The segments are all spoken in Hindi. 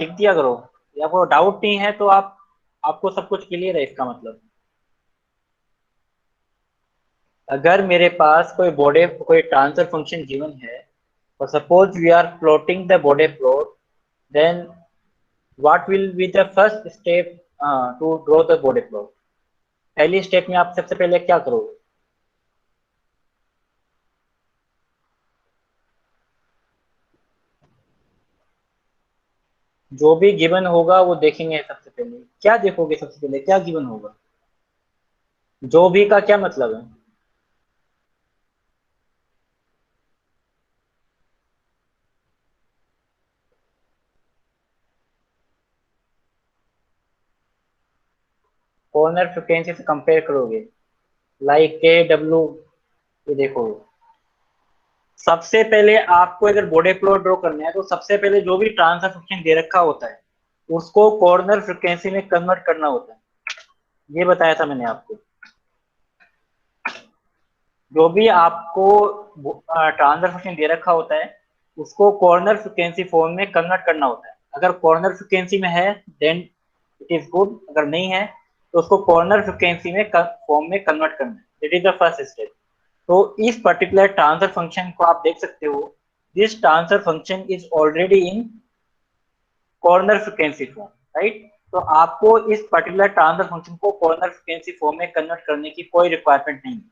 लिख दिया करो, या आपको डाउट नहीं है तो आप, आपको सब कुछ क्लियर है इसका मतलब। अगर मेरे पास कोई ट्रांसफर फंक्शन गिवन है, और suppose we are plotting the Bode plot, then what will be the first step to draw the Bode plot. पहली स्टेप में आप सबसे पहले क्या करोगे? जो भी गिवन होगा वो देखेंगे सबसे पहले। क्या देखोगे सबसे पहले, क्या गिवन होगा? जो भी का क्या मतलब है? कॉर्नर फ्रिक्वेंसी से कंपेयर करोगे, लाइक के डब्ल्यू। ये देखो, सबसे पहले आपको अगर बॉडी प्लॉट ड्रॉ करना है तो सबसे पहले जो भी ट्रांसफर फंक्शन दे रखा होता है उसको कॉर्नर फ्रिक्वेंसी में कन्वर्ट करना होता है। ये बताया था मैंने आपको। जो भी आपको ट्रांसफर फंक्शन दे रखा होता है उसको कॉर्नर फ्रिक्वेंसी फॉर्म में कन्वर्ट करना होता है। अगर कॉर्नर फ्रिक्वेंसी में है देन इट इज गुड, अगर नहीं है तो उसको कॉर्नर फ्रिक्वेंसी में फॉर्म में कन्वर्ट करना है। It is the first step. तो इस पर्टिकुलर ट्रांसफर फंक्शन को आप देख सकते हो, this transfer function is already in corner frequency form, right. तो आपको इस पर्टिकुलर ट्रांसफर फंक्शन को कॉर्नर फ्रिक्वेंसी फॉर्म में कन्वर्ट करने की कोई रिक्वायरमेंट नहीं है।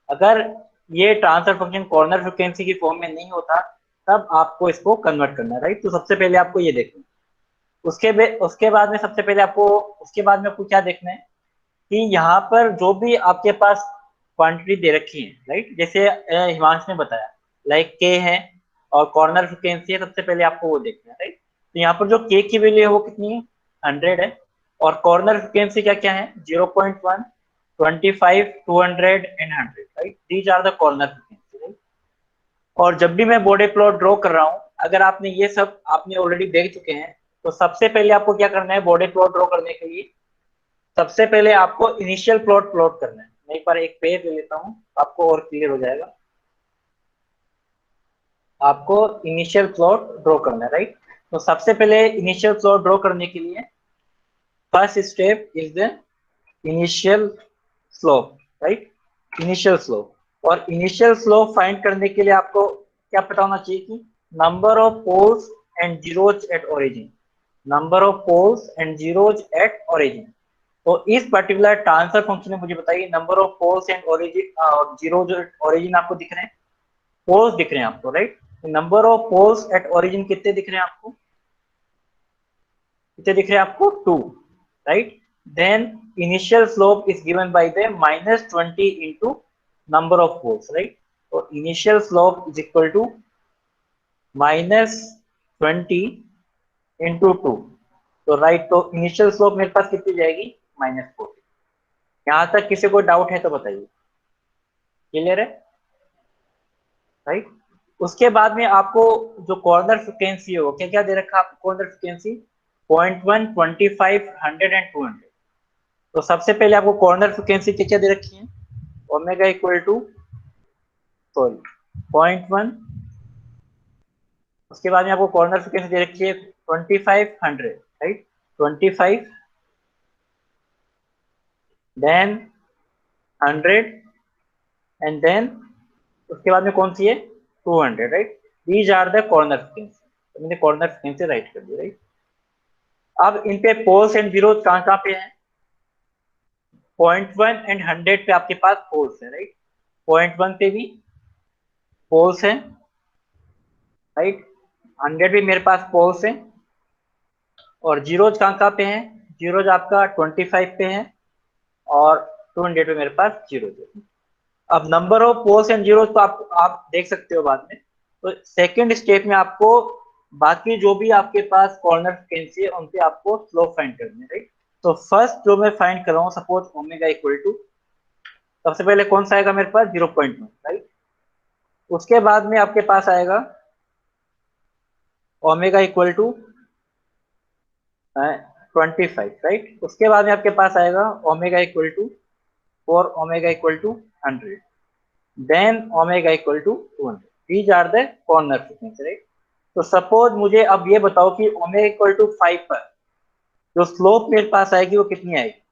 अगर ये ट्रांसफर फंक्शन कॉर्नर फ्रिक्वेंसी की फॉर्म में नहीं होता तब आपको इसको कन्वर्ट करना है, राइट। तो सबसे पहले आपको ये देखना है। उसके बाद में सबसे पहले आपको, उसके बाद में आपको क्या देखना है कि यहाँ पर जो भी आपके पास क्वांटिटी दे रखी है, राइट, जैसे हिमांश ने बताया लाइक के है और कॉर्नर फ्रिक्वेंसी है, सबसे पहले आपको वो देखना है, राइट। तो यहाँ पर जो के की वैल्यू है वो कितनी है? 100 है। और कॉर्नर फ्रिक्वेंसी क्या क्या है? 0.1, 25, 200 and 100, right. These are the corner frequency, right. और जब भी मैं बॉडी प्लॉट ड्रॉ कर रहा हूँ, अगर आपने ये सब आपने ऑलरेडी देख चुके हैं, तो सबसे पहले आपको क्या करना है बॉडी प्लॉट ड्रॉ करने के लिए? सबसे पहले आपको इनिशियल प्लॉट प्लॉट करना है। मैं एक बार एक पेज ले लेता हूँ, आपको और क्लियर हो जाएगा। आपको इनिशियल प्लॉट ड्रॉ करना है, राइट। तो सबसे पहले इनिशियल प्लॉट ड्रॉ करने के लिए first step is the initial slope, right. Initial slope, और इनिशियल स्लोप फाइंड करने के लिए आपको क्या पता होना चाहिए कि number of poles and zeros at origin. Number of poles and zeros at origin. तो इस पर्टिकुलर ट्रांसफर फंक्शन में मुझे बताइए number of poles and origin, zeros at origin आपको दिख रहे हैं? पोल्स दिख रहे हैं आपको, right. Number of poles at origin कितने दिख रहे हैं आपको? कितने दिख रहे हैं आपको? 2, right. Then initial slope is given by the -20 into number of poles, right. तो initial slope is equal to -20 into 2। तो राइट, तो इनिशियल स्लोप मेरे पास कितनी जाएगी? -40। यहाँ तक किसी को डाउट है तो बताइए। क्लियर है, राइट। उसके बाद में आपको जो कॉर्नर फ्रिक्वेंसी है वो क्या क्या दे रखा है आपको? Corner frequency 0.1, 25, 100 and 200। तो सबसे पहले आपको कॉर्नर फ्रिक्वेंसी क्या क्या दे रखी है? Omega equal to, sorry, 0.1। उसके बाद में आपको कॉर्नर फ्रिक्वेंसी दे रखी है 25, 100, राइट। 25, देन 100 एंड देन उसके बाद में कौन सी है? 200, right. These are the corner frequency. तो मैंने कॉर्नर फ्रिक्वेंसी राइट कर दी, राइट। अब इन पे पोल्स एंड जीरो कहाँ कहाँ पे है? 0.1 एंड 100 पे आपके पास पोल्स है, राइट। 0.1 पे भी पोल्स है, राइट। 100 भी मेरे पास पोल्स है। और जीरोज कहाँ कहाँ पे है? जीरोज आपका 25 पे है और 200 पे मेरे पास जीरो है। अब number of poles and zeros तो आप देख सकते हो बाद में। तो सेकेंड स्टेप में आपको बाकी जो भी आपके पास कॉर्नर फ्रिक्वेंसी है उनपे आपको स्लोप फाइंड करनी है, राइट। तो फर्स्ट जो मैं फाइंड कर रहा हूँ, सपोज ओमेगा इक्वल टू, सबसे पहले कौन सा आएगा मेरे पास? 0.1, राइट। उसके बाद में आपके पास आएगा ओमेगा इक्वल टू 25, राइट। उसके बाद में आपके पास आएगा omega equal to 4, omega equal to 100, then omega equal to 200। These are the corner frequency, right. तो सपोज मुझे अब ये बताओ कि ओमेगा इक्वल टू 5 पर जो स्लोप मेरे पास आएगी वो कितनी आएगी?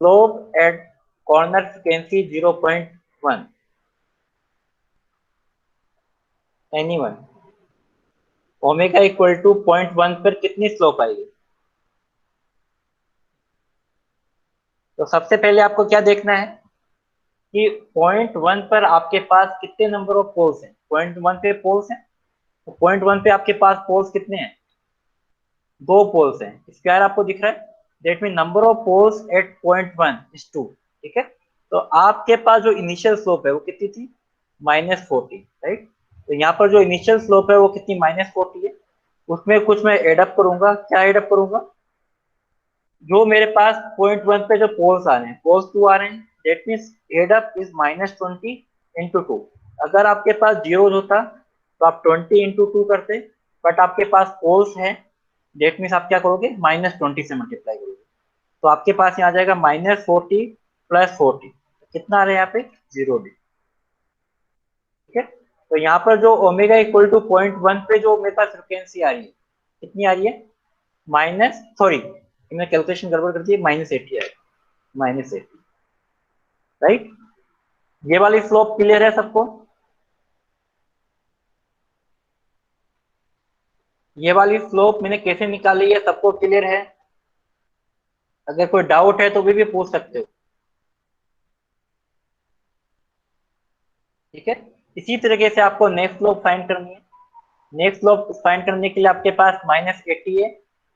Slope at corner frequency 0.1, anyone, omega equal to 0.1 पर कितनी स्लोप आएगी? तो सबसे पहले आपको क्या देखना है कि 0.1 पर आपके पास कितने नंबर ऑफ पोल्स हैं। 0.1 पे पोल्स हैं, तो 0.1 पे आपके पास पोल्स कितने हैं? दो पोल्स हैं। स्क्वायर आपको दिख रहा है, that mean number of poles at 0.1 is 2। ठीक है, तो आपके पास जो इनिशियल स्लोप है वो कितनी थी? -40, राइट। तो यहाँ पर जो इनिशियल स्लोप है वो कितनी? -40 है। उसमें कुछ मैं एडअप करूंगा। क्या एडअप करूंगा? जो मेरे पास 0.1 पे जो पोल्स आ रहे हैं, पोल्स 2 आ रहे हैं, that means add up is -20 into 2। अगर आपके पास जीरो होता तो आप 20 इंटू 2 करते, बट आपके पास पोल्स है, दैट मीन्स आप क्या करोगे? -20 से मल्टीप्लाई करोगे। तो आपके पास यहाँ आ जाएगा -40 + 40, कितना आ रहा है यहाँ पे? 0 डी। ठीक है, तो यहाँ पर जो ओमेगा इक्वल टू 0.1 पे जो मेरे पास फ्रिक्वेंसी आ रही है, कितनी आ रही है? माइनस, सॉरी मैंने कैलकुलेशन गड़बड़ कर दी है, -80 है, -80, राइट। ये वाली स्लोप क्लियर है सबको? ये वाली स्लोप मैंने कैसे निकाली है सबको क्लियर है? अगर कोई डाउट है तो भी पूछ सकते हो। ठीक है, इसी तरीके से आपको नेक्स्ट स्लोप फाइंड करनी है। नेक्स्ट स्लोप फाइंड करने के लिए आपके पास -80 है,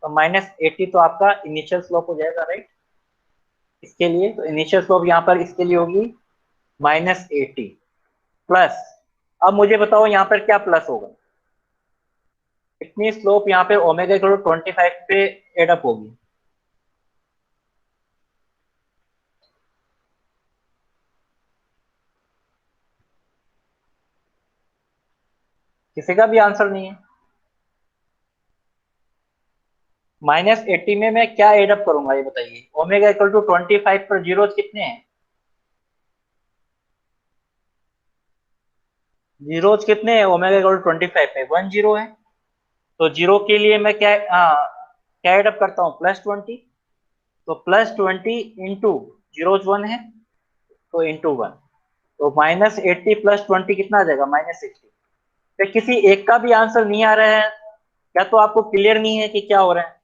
तो -80 तो आपका इनिशियल स्लोप हो जाएगा, राइट। इसके लिए तो इनिशियल स्लोप यहाँ पर इसके लिए होगी -80 प्लस, अब मुझे बताओ यहाँ पर क्या प्लस होगा? इतनी स्लोप यहाँ पे ओमेगा इक्वल टू 25 पे एडअप होगी। किसी का भी आंसर नहीं है। -80 में मैं क्या एडअप करूंगा ये बताइए? ओमेगा इक्वल टू 25 पर जीरो कितने हैं? जीरोज कितने हैं ओमेगा इक्वल टू 25 पे? 1 जीरो है। तो जीरो के लिए मैं क्या क्या एडअप करता हूँ? +20। तो +20 इंटू जीरोज 1 है, तो इंटू 1, तो -80 + 20 कितना आ जाएगा? -60। तो किसी एक का भी आंसर नहीं आ रहा है, क्या तो आपको क्लियर नहीं है कि क्या हो रहा है?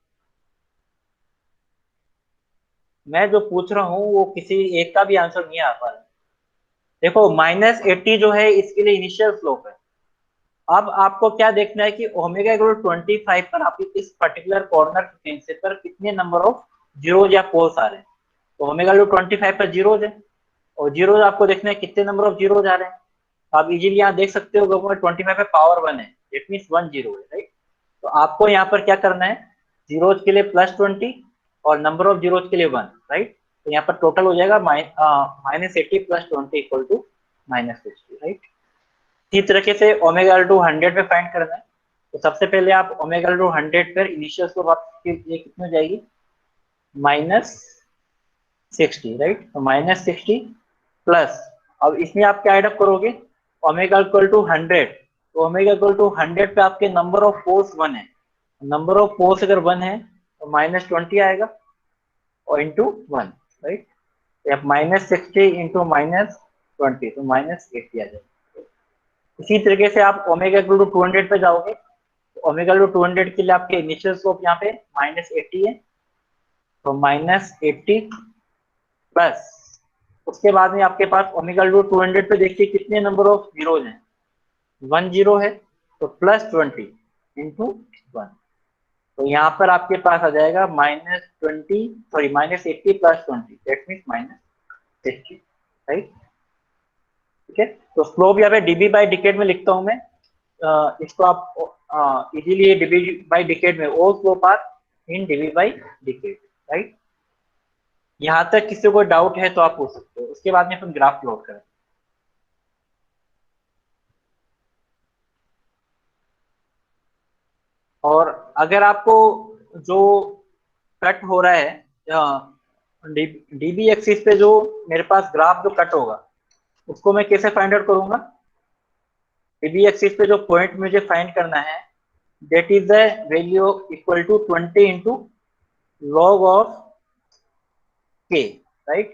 मैं जो पूछ रहा हूँ वो किसी एक का भी आंसर नहीं आ पा रहा है। देखो -80 जो है इसके लिए इनिशियल स्लोप है। अब आपको क्या देखना है कि ओमेगा इक्वल टू 25 पर आपकी इस पर्टिकुलर कॉर्नर फ्रीक्वेंसी पर कितने नंबर ऑफ जीरोज या पोल्स आ रहे हैं। तो ओमेगा इक्वल टू 25 पर जीरोज है, और जीरोज आपको देखना है कितने नंबर ऑफ जीरोज आ रहे हैं। आप इजीली यहाँ देख सकते हो, 25 पे पावर 1 है, इट मीन 1 जीरो है, राइट। तो आपको यहाँ पर क्या करना है? जीरोज के लिए +20 और नंबर ऑफ जीरोज के लिए 1, राइट। तो यहाँ पर टोटल हो जाएगा -80 + 20 इक्वल टू -60, राइट। इसी तरीके से ओमेगा L टू 100 पे फाइंड करना है। तो सबसे पहले आप ओमेगा L टू 100 पर इनिशियल स्लोप आपकी ये कितनी हो जाएगी? -60, राइट। तो -60 प्लस, अब इसमें आप क्या एडअप करोगे? ओमेगा इक्वल टू 100, तो ओमेगा इक्वल टू 100 पे आपके नंबर ऑफ पोल्स 1 है। नंबर ऑफ पोल्स अगर 1 है तो -20 आएगा और इंटू 1, राइट। आप -60 इंटू -20, तो -80 आ जाएगा। इसी तरीके से आप ओमेगा इक्वल टू 200 पे जाओगे, तो ओमेगा इक्वल टू 200 के लिए आपके इनिशियल स्लोप यहाँ पे -80 है, तो -80 प्लस, उसके बाद में आपके पास ओमेगा इक्वल टू 200 पे देखिए कितने नंबर ऑफ जीरोज हैं? 1 जीरो है, तो +20 इंटू 1, तो यहाँ पर आपके पास आ जाएगा -20, सॉरी -80 + 20, दैट मीन्स -60, राइट। ठीक है, तो स्लोप यहाँ पे डीबी बाई डिकेड में लिखता हूँ मैं। इसको आप इजीली डीबी बाई डिकेड में, all slope are in dB by decade, right. यहाँ तक किसी को डाउट है तो आप पूछ सकते हो, उसके बाद में अपन ग्राफ प्लॉट करें। और अगर आपको जो कट हो रहा है डीबी एक्सिस पे, जो मेरे पास ग्राफ जो कट होगा उसको मैं कैसे फाइंड आउट करूंगा? डीबी एक्सिस पे जो पॉइंट मुझे फाइंड करना है that is the value equal to 20 into log of K, right.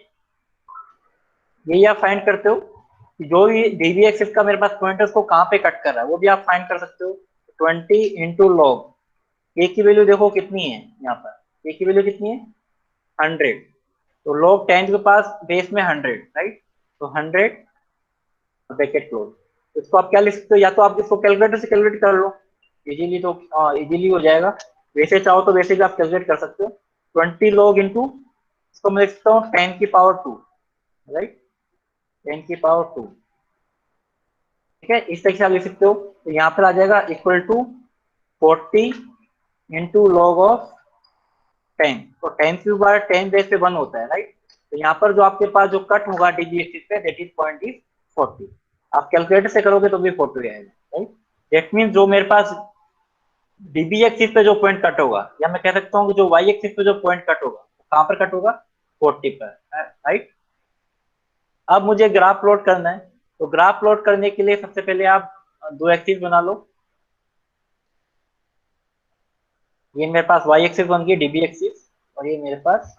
यही आप फाइंड करते हो कि जो भी डीबी एक्सिस का मेरे पास पॉइंट है उसको कहाँ पे कट कर रहा है वो भी आप फाइंड कर सकते हो। 20 इंटू लॉग ए की वैल्यू देखो कितनी है, यहाँ पर ए की वैल्यू कितनी है 100, तो log 10 के पास बेस में 100, राइट। तो 100 ब्रैकेट क्लोज। इसको आप क्या लिख सकते हो, या तो आप इसको कैलकुलेटर से कैलकुलेट कर लो इजीली, तो इजीली हो जाएगा। वैसे चाहो तो वैसे भी आप कैलकुलेट कर सकते हो। 20 log इंटू, इसको मैं लिख सकता हूँ 10 की पावर 2, राइट, 10 की पावर 2, ठीक है। इस तरीके से आप लिख सकते हो। तो यहाँ पर आ जाएगा equal to 40 into log of 10, तो 10 की बार 10 बेस पे 1 होता है, राइट। तो यहाँ पर जो आपके पास जो कट होगा डीबी एक्सिस पे दैट इज पॉइंट इज 40। आप कैलकुलेटर से करोगे तो भी 40 आएगा, राइट। दैट मीन जो मेरे पास डीबी एक्सिस पे जो पॉइंट कट होगा, या मैं कह सकता हूँ कि जो वाई एक्सिस पे जो पॉइंट कट होगा कहाँ पर कट होगा 40 पर, राइट। अब मुझे ग्राफ प्लॉट करना है, तो ग्राफ प्लॉट करने के लिए सबसे पहले आप दो एक्सिस बना लो। ये मेरे पास वाई एक्सिस बन गई डीबी एक्सिस, और ये मेरे पास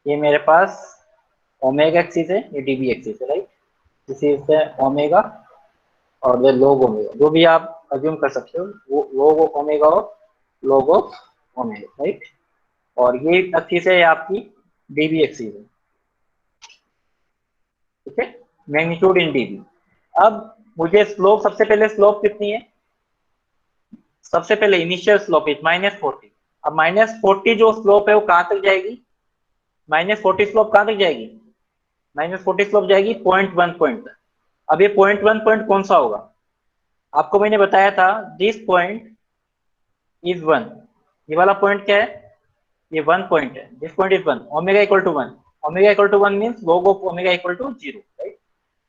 ये मेरे पास ओमेगा एक्सिस है, ये डीबी एक्सिस है, right. This is the omega और द लोग ओमेगा, जो भी आप अज्यूम कर सकते हो, वो लोग ओमेगा और लोग ऑफ ओमेगा, राइट। और ये एक्सिस है आपकी डीबी एक्सिस है, ठीक है, मैग्नीट्यूड इन डीबी। अब मुझे स्लोप, सबसे पहले स्लोप कितनी है, सबसे पहले इनिशियल स्लोप इज -40। अब -40 जो स्लोप है वो कहां तक जाएगी, -40 स्लोप कहां तक जाएगी, -40 स्लोप जाएगी 0.1 पॉइंट तक। अब ये 0.1 पॉइंट कौन सा होगा, आपको मैंने बताया था दिस पॉइंट इज 1। ये वाला पॉइंट क्या है, ये 1 पॉइंट है, this point is 1, omega equal to 1, omega equal to 1 means log of omega equal to 0, right.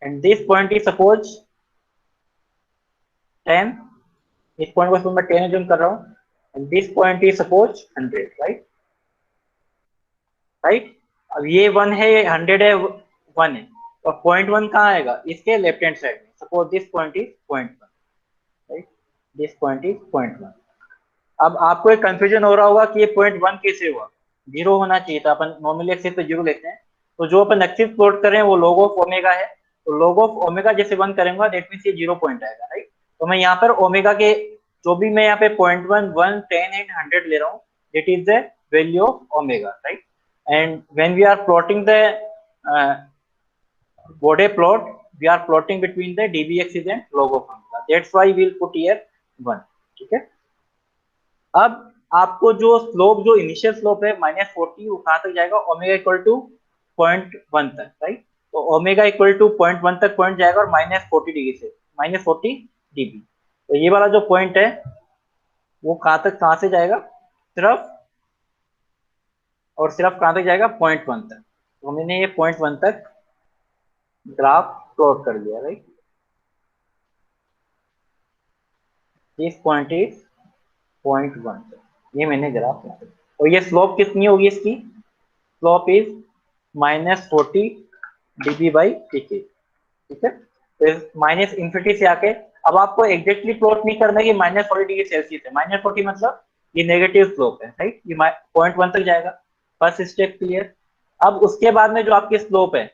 And this point is suppose 10, इस पॉइंट को मैं 10 अज्यूम कर रहा हूँ, and this point is suppose 100, right, right. अब ये 1 है, ये 100 है, 1 है, और 0.1 कहाँ आएगा, इसके लेफ्ट हैंड साइड में, suppose this point is 0.1, right, this point is 0.1। अब आपको एक कंफ्यूजन हो रहा होगा कि ये 0.1 कैसे हुआ, जीरो होना चाहिए था, अपन नॉर्मली एक्सिस पे जीरो लेते हैं। तो जो अपन एक्सिस प्लॉट कर रहे हैं वो log ऑफ ओमेगा है, तो log ऑफ ओमेगा जैसे 1 करेंगे दैट मींस ये 0 पॉइंट आएगा, राइट। तो मैं यहाँ पर ओमेगा के जो भी मैं यहाँ पे 0.1, 1, 10 एंड 100 ले रहा हूँ, that is the value of omega, right. And when we are plotting the Bode plot, we are plotting between the db axis and log of omega, that's why we'll put here 1, ठीक है। अब आपको जो स्लोप, जो इनिशियल स्लोप है -40, वो कहां तक जाएगा, ओमेगा इक्वल टू 0.1 तक, राइट। तो ओमेगा इक्वल टू 0.1 तक पॉइंट जाएगा, और -40 डिग्री से, -40 dB। तो ये वाला जो पॉइंट है वो कहां तक, कहां से जाएगा, सिर्फ और सिर्फ कहां तक जाएगा 0.1 तक। तो मैंने ये 0.1 तक ग्राफ प्लॉट कर दिया, राइट। दिस पॉइंट इज 0.1, ये मैंने ग्राफ प्लॉट। और ये स्लोप कितनी होगी इसकी, slope is -40 dB by pk, ठीक है। तो माइनस इंफिनिटी से आके, अब आपको एग्जैक्टली प्लॉट नहीं करना है कि -40 डिग्री सेल्सियस है, -40 मतलब ये नेगेटिव स्लोप है, राइट, ये 0.1 तक जाएगा, फर्स्ट स्टेप क्लियर। अब उसके बाद में जो आपकी स्लोप है,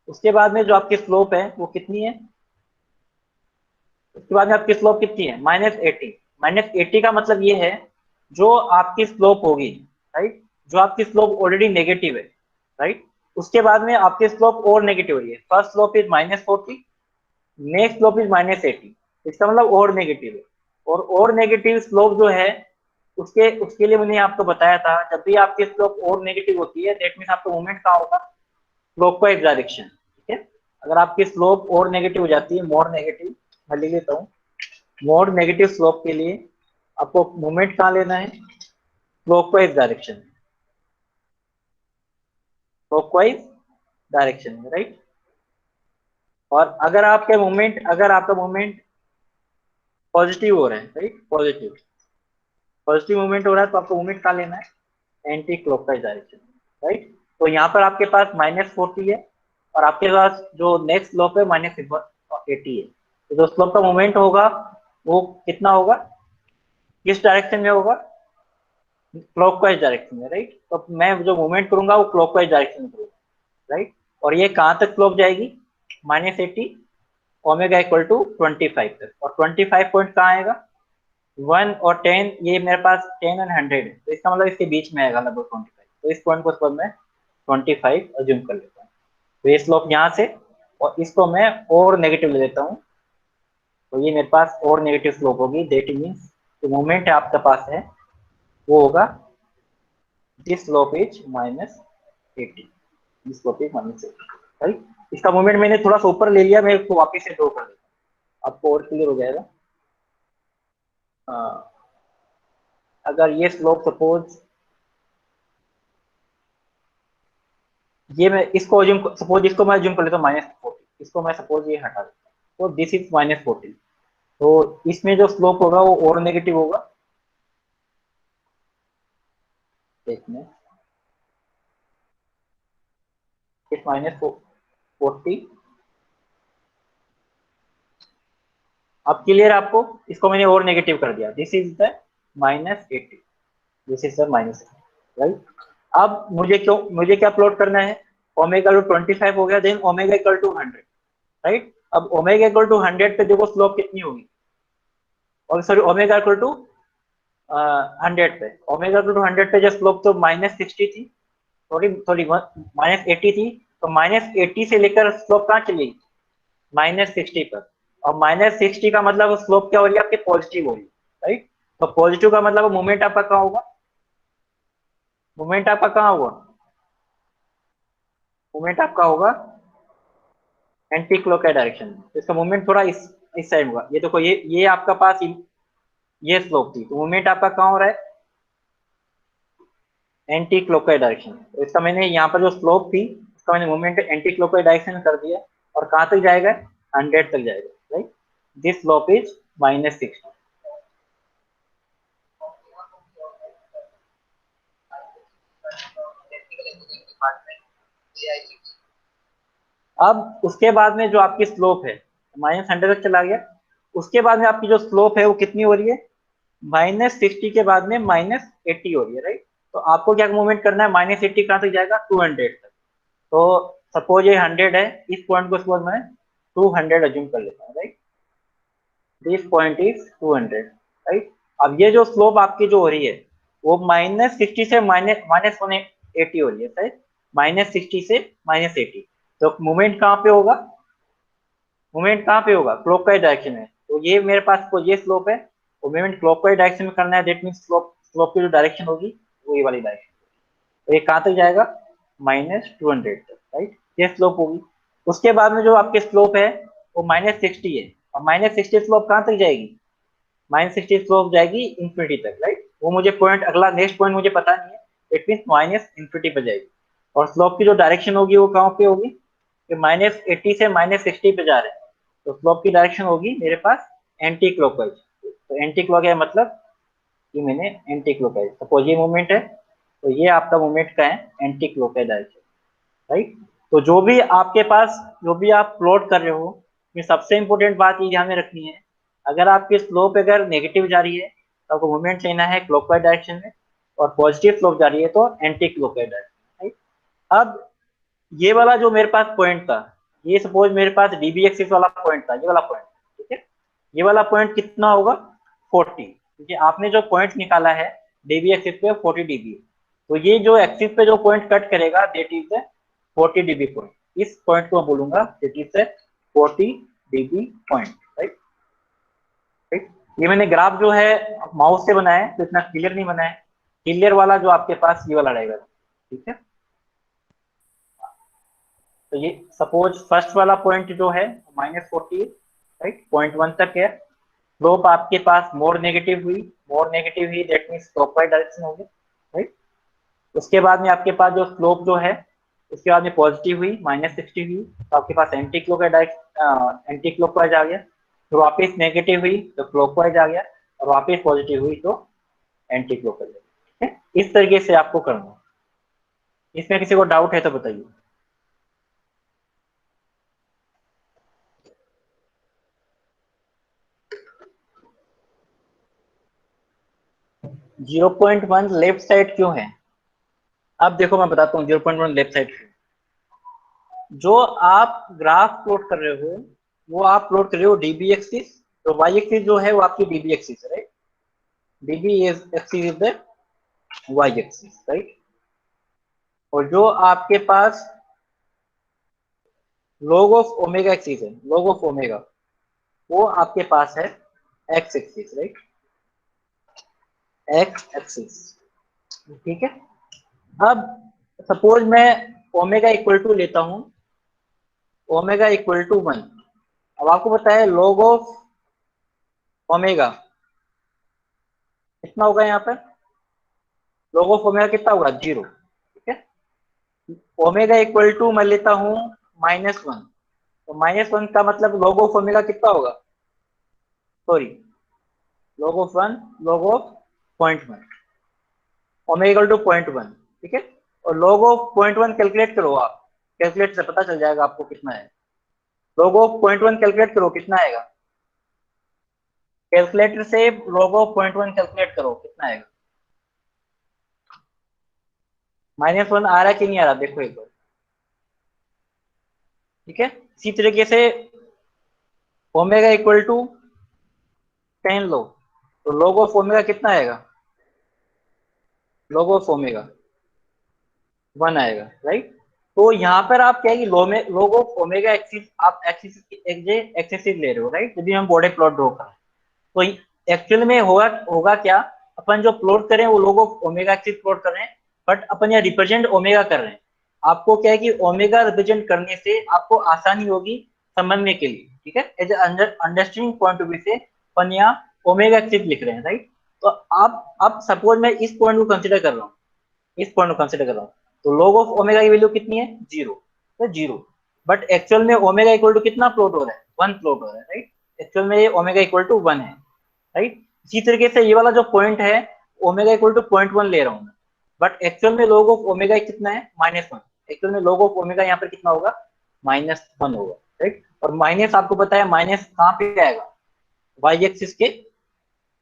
उसके बाद में जो आपकी स्लोप है वो कितनी है, उसके बाद में आपकी स्लोप कितनी है, -80। -80 का मतलब ये है जो आपकी स्लोप होगी, राइट, जो आपकी स्लोप ऑलरेडी नेगेटिव है, राइट, उसके बाद में आपकी स्लोप और नेगेटिव हो रही है, first slope is -40, next slope is -80, इसका मतलब और नेगेटिव है। और नेगेटिव स्लोप जो है उसके उसके लिए मैंने आपको बताया था, जब भी आपकी स्लोप और नेगेटिव होती है दैट मींस आपका मूवमेंट कहाँ होगा, क्लॉकवाइज डायरेक्शन, ठीक है। अगर आपकी स्लोप और नेगेटिव हो जाती है, मोर नेगेटिव, मैं लिख लेता हूँ, मोर नेगेटिव स्लोप के लिए आपको मूवमेंट कहाँ लेना है, क्लॉकवाइज डायरेक्शन, क्लॉकवाइज डायरेक्शन में, राइट। और अगर आपका मूवमेंट पॉजिटिव हो रहा है, राइट, पॉजिटिव पॉजिटिव मूवमेंट हो रहा है तो आपको मूवमेंट कहाँ लेना है, एंटी क्लॉकवाइज डायरेक्शन, राइट। तो यहाँ पर आपके पास -40 है और आपके पास जो नेक्स्ट स्लोप है -80 है। तो जो स्लोप का मोमेंट होगा वो कितना होगा, किस डायरेक्शन में होगा, क्लॉकवाइज डायरेक्शन में, राइट। तो मैं जो मूवमेंट करूंगा वो क्लॉकवाइज डायरेक्शन में करूंगा, राइट। और ये कहाँ तक स्लोप जाएगी, -80 ओमेगा इक्वल टू 25 तक। और 25 पॉइंट कहाँ आएगा, 1 और 10, ये मेरे पास 10 एंड 100 है, तो इसका मतलब इसके बीच में आएगा लगभग 25। तो इस पॉइंट को सपोज मैं 25 अज्यूम कर लेता हूँ। तो ये स्लोप यहाँ से, और इसको मैं और नेगेटिव ले लेता हूँ, तो ये मेरे पास और नेगेटिव स्लोप होगी। दैट मीन्स जो मोमेंट है आपके पास है वो होगा this slope is -80, this slope is -80, right. इसका मोमेंट मैंने थोड़ा सा ऊपर ले लिया, मैं इसको वापस से ड्रॉ कर देता हूँ, आपको और क्लियर हो जाएगा। अगर ये स्लोप सपोज ये मैं इसको सपोज इसको मैं अज्यूम कर लेता हूँ -40, इसको मैं सपोज ये हटा देता हूँ, तो दिस इज -40। तो इसमें जो स्लोप होगा वो और नेगेटिव होगा, देखने इस -40। अब क्लियर आपको, इसको मैंने और नेगेटिव कर दिया, this is the -80, this is the -80, right. अब मुझे क्या प्लॉट करना है, ओमेगा टू 25 हो गया, then omega equal to 100, right. अब ओमेगा इक्वल टू 100 पे देखो स्लोप कितनी होगी, और सॉरी ओमेगा इक्वल टू 100 पे, ओमेगा इक्वल टू 100 पे जो स्लोप तो -60 थी, सॉरी सॉरी -80 थी। तो -80 से लेकर स्लोप कहाँ चलेगी, -60 पर। और -60 का मतलब स्लोप क्या हो रही है आपके, पॉजिटिव हो रही है, राइट। तो पॉजिटिव का मतलब मूवमेंट आपका कहाँ होगा, मूवमेंट आपका कहाँ होगा, मूवमेंट आपका होगा एंटी क्लॉकवाइज डायरेक्शन में। तो इसका मूवमेंट थोड़ा इस साइड होगा। ये देखो, ये आपका पास ये स्लोप थी, तो मूवमेंट आपका कहाँ हो रहा है, एंटी क्लॉकवाइज डायरेक्शन। तो इसका मैंने यहाँ पर जो स्लोप थी उसका मैंने मूवमेंट एंटी क्लॉकवाइज डायरेक्शन में कर दिया, और कहाँ तक जाएगा, 100 तक जाएगा, राइट। This slope is -60। अब उसके बाद में जो आपकी स्लोप है -100 तक चला गया, उसके बाद में आपकी जो स्लोप है वो कितनी हो रही है, -60 के बाद में -80 हो रही है, राइट। तो आपको क्या मूवमेंट करना है, -80 कहाँ तक जाएगा, 200 तक। तो सपोज ये 100 है, इस पॉइंट को सपोज मैं 200 अज्यूम कर लेता हूँ, right. This point is 200, right. अब ये जो स्लोप आपकी जो हो रही है वो -60 से -180 हो रही है, राइट। -60 से -80, तो मूवमेंट कहाँ पे होगा, मूवमेंट कहाँ पे होगा, क्लॉकवाइज डायरेक्शन में। तो ये मेरे पास को ये स्लोप है, तो मूवमेंट क्लॉकवाइज डायरेक्शन में करना है, दैट मीन स्लोप की जो डायरेक्शन होगी वो ये वाली डायरेक्शन। तो ये कहाँ तक जाएगा, -200 तक, राइट। ये स्लोप होगी। उसके बाद में जो आपके स्लोप है वो -60 है, और -60 स्लोप कहाँ तक जाएगी, -60 स्लोप जाएगी इंफिनिटी तक, राइट। वो मुझे पॉइंट अगला नेक्स्ट पॉइंट मुझे पता नहीं है, इट मीन -इंफिनिटी पे जाएगी। और स्लोप की जो डायरेक्शन होगी वो कहाँ पे होगी, कि -80 से -60 पे जा रहे हैं, तो स्लोप की डायरेक्शन होगी मेरे पास एंटी क्लॉकवाइज। तो एंटी क्लॉकवाइज मतलब ये मैंने एंटी क्लॉकवाइज, सपोज ये मूवमेंट है, तो ये आपका मूवमेंट का है एंटी क्लॉकवाइज डायरेक्शन, राइट। तो जो भी आपके पास जो भी आप प्लॉट कर रहे हो, ये सबसे इंपॉर्टेंट बात ये ध्यान में रखनी है, अगर आपकी स्लोप अगर नेगेटिव जा रही है तो आपको मूवमेंट लेना है क्लॉकवाइज डायरेक्शन में, और पॉजिटिव स्लोप जा रही है तो एंटी क्लॉकवाइज डायरेक्शन, राइट। अब ये वाला जो मेरे पास पॉइंट था, ये सपोज मेरे पास डीबी एक्सिस वाला पॉइंट था, ये वाला पॉइंट, ठीक है। ये वाला पॉइंट कितना होगा, 40, क्योंकि आपने जो पॉइंट निकाला है डीबी एक्सिस पे 40 डीबी, तो ये जो एक्सिस पे जो पॉइंट कट करेगा दैट इज 40 डीबी पॉइंट। इस पॉइंट को बोलूंगा that is 40 dB point, right. Right. ये मैंने ग्राफ जो है माउस से बनाया है, तो इतना क्लियर नहीं बनाया है, क्लियर वाला जो आपके पास ये वाला रहेगा, ठीक है। तो ये सपोज फर्स्ट वाला पॉइंट जो है -40, राइट, .1 तक है। स्लोप आपके पास मोर नेगेटिव हुई, दैट मींस क्लॉकवाइज डायरेक्शन होगी, राइट। उसके बाद में आपके पास जो स्लोप जो है उसके बाद में पॉजिटिव हुई, -60 हुई, तो आपके पास एंटी क्लॉकवाइज आ गया। फिर वापस नेगेटिव हुई तो क्लॉकवाइज आ गया, और वापस पॉजिटिव हुई तो एंटी क्लॉकवाइज। इस तरीके से आपको करना है। इसमें किसी को डाउट है तो बताइए। 0.1 लेफ्ट साइड क्यों है? अब देखो मैं बताता हूँ 0.1 लेफ्ट साइड क्यों। जो आप ग्राफ प्लॉट कर रहे हो वो आप प्लॉट कर रहे हो डीबी एक्सिस, तो वाई एक्सिस जो है वो आपकी डीबी एक्सिस है, right. DB axis is the Y axis, right. और जो आपके पास log ऑफ ओमेगा एक्सिस है, log ऑफ ओमेगा, वो आपके पास है X axis, right. X axis, ठीक है। अब सपोज मैं ओमेगा इक्वल टू लेता हूं, ओमेगा इक्वल टू 1। अब आपको पता है log ऑफ ओमेगा कितना होगा यहाँ पर? log ऑफ ओमेगा कितना होगा? 0, ठीक है। ओमेगा इक्वल टू मैं लेता हूँ -1, तो -1 का मतलब log ऑफ ओमेगा कितना होगा? Sorry, log of 1, log of 0.1, omega equal to 0.1, ठीक है। और log ऑफ 0.1 कैलकुलेट करो आप, कैलकुलेट से पता चल जाएगा आपको कितना है। log ऑफ 0.1 कैलकुलेट करो, कितना आएगा? कैलकुलेटर से log ऑफ 0.1 कैलकुलेट करो, कितना आएगा? -1 आ रहा है कि नहीं आ रहा, देखो एक बार, ठीक है। इसी तरीके से ओमेगा इक्वल टू 10 लो, तो log ऑफ ओमेगा कितना आएगा? log ऑफ ओमेगा 1 आएगा, राइट। तो यहाँ पर आप क्या है कि log ऑफ ओमेगा एक्सिस, आप एक्सिस एक्सेसिव ले रहे हो, राइट। यदि हम बॉर्डर प्लॉट ड्रॉ करें तो एक्चुअल में होगा होगा क्या, अपन जो प्लॉट करें वो log of omega axis plot कर रहे हैं, बट अपन यहाँ रिप्रेजेंट ओमेगा कर रहे हैं। आपको क्या है कि ओमेगा रिप्रेजेंट करने से आपको आसानी होगी समझने के लिए, ठीक है। As understanding point of view से अपन यहाँ ओमेगा एक्सिस लिख रहे हैं, राइट। तो आप अब सपोज मैं इस पॉइंट को कंसिडर कर रहा हूँ, इस पॉइंट को कंसिडर कर रहा हूँ, तो log ऑफ ओमेगा की वैल्यू कितनी है? 0, तो 0। बट एक्चुअल में ओमेगा इक्वल टू कितना प्लॉट हो रहा है? 1 प्लॉट हो रहा है, राइट। एक्चुअल में ये ओमेगा इक्वल टू 1 है, राइट। इसी तरीके से ये वाला जो पॉइंट है ओमेगा इक्वल टू 0.1 ले रहा हूँ मैं, बट एक्चुअल में log ऑफ ओमेगा कितना है? -1। एक्चुअल में log ऑफ ओमेगा यहाँ पर कितना होगा? -1 होगा, राइट। और माइनस आपको पता है माइनस कहाँ पे आएगा? वाई एक्सिस के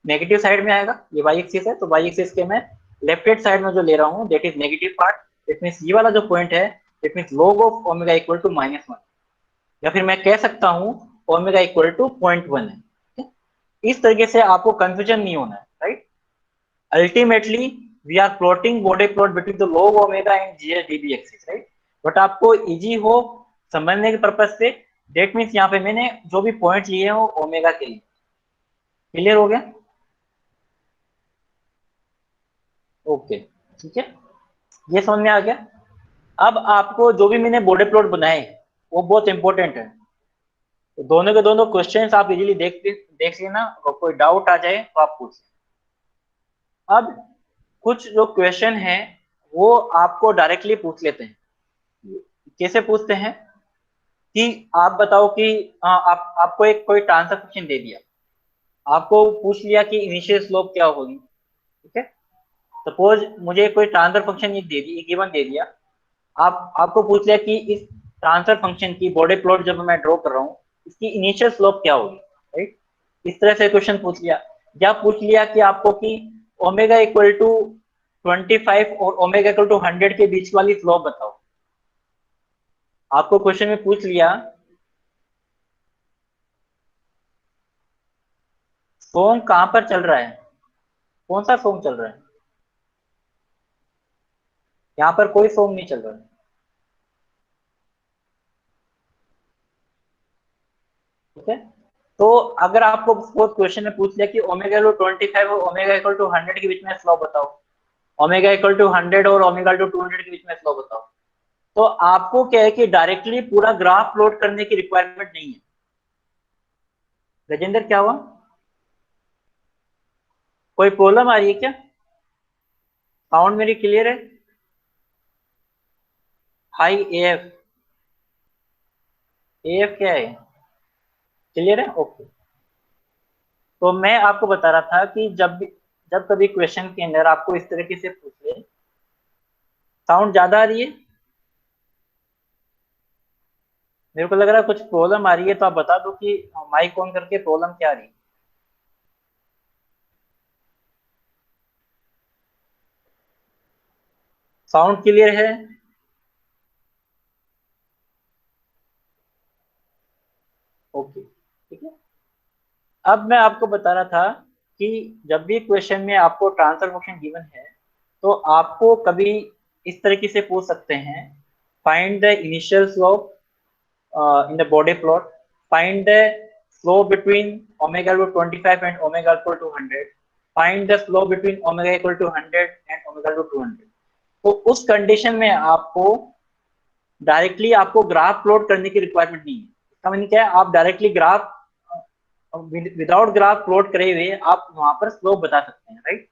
नेगेटिव साइड में आएगा। ये वाई एक्सिस है तो वाई एक्सिस के मैं लेफ्ट हैंड साइड में जो ले रहा हूँ that is negative part. It means ये वाला जो पॉइंट है it means log of omega equal to -1, या फिर मैं कह सकता हूँ ओमेगा इक्वल टू 0.1 है, ठीक है? इस तरीके से आपको कंफ्यूजन नहीं होना है, right. Ultimately we are plotting border plot between the log omega and GS dB axis, right. But आपको इजी हो समझने के पर्पज से दैट मीन्स यहाँ पे मैंने जो भी पॉइंट लिए हैं वो ओमेगा के लिए। क्लियर हो गया? ओके, ठीक है, ये समझ में आ गया। अब आपको जो भी मैंने बॉर्डर प्लॉट बनाए वो बहुत इंपॉर्टेंट है, तो दोनों के दोनों क्वेश्चंस आप इजीली देख लेना, और कोई डाउट आ जाए तो आप पूछ। अब कुछ जो क्वेश्चन है वो आपको डायरेक्टली पूछ लेते हैं। कैसे पूछते हैं कि आप बताओ कि आपको एक कोई ट्रांसफर फंक्शन दे दिया, आपको पूछ लिया कि इनिशियल स्लोप क्या होगी, ठीक है। सपोज मुझे कोई ट्रांसफर फंक्शन ये दे दी, गिवन दे दिया, आपको पूछ लिया कि इस ट्रांसफर फंक्शन की बॉर्डर प्लॉट जब मैं ड्रॉ कर रहा हूँ इसकी इनिशियल स्लोप क्या होगी, राइट। इस तरह से क्वेश्चन पूछ लिया, या पूछ लिया कि आपको कि ओमेगा इक्वल टू 25 और ओमेगा इक्वल टू 100 के बीच वाली स्लोप बताओ। आपको क्वेश्चन में पूछ लिया सॉन्ग कहाँ पर चल रहा है, कौन सा सॉन्ग चल रहा है? यहाँ पर कोई सॉन्ग नहीं चल रहा है, ठीक है। तो अगर आपको सपोज क्वेश्चन में पूछ लिया कि ओमेगा इक्वल टू 25 और ओमेगा इक्वल टू 100 के बीच में स्लोप बताओ, ओमेगा इक्वल टू 100 और ओमेगा टू 200 के बीच में स्लोप बताओ, तो आपको क्या है कि डायरेक्टली पूरा ग्राफ प्लॉट करने की रिक्वायरमेंट नहीं है। राजेंद्र क्या हुआ, कोई प्रॉब्लम आ रही है क्या? साउंड मेरी क्लियर है? हाई एफ, एफ क्या है? क्लियर है, ओके। तो मैं आपको बता रहा था कि जब भी जब कभी क्वेश्चन के अंदर आपको इस तरीके से पूछे, साउंड ज्यादा आ रही है, मेरे को लग रहा है कुछ प्रॉब्लम आ रही है, तो आप बता दो कि माइक ऑन करके प्रॉब्लम क्या आ रही है। साउंड क्लियर है? ओके, ठीक है। अब मैं आपको बता रहा था कि जब भी क्वेश्चन में आपको ट्रांसफर फंक्शन गिवन है, तो आपको कभी इस तरीके से पूछ सकते हैं, find the initial slope in the body plot, find the slope between omega equal to 25 and omega equal to 100, find the slope between omega equal to 100 and omega equal to 200। तो उस कंडीशन में आपको डायरेक्टली आपको ग्राफ प्लॉट करने की रिक्वायरमेंट नहीं है। इसका मतलब क्या है, आप directly graph without graph plot करे हुए आप वहां पर स्लोप बता सकते हैं, राइट।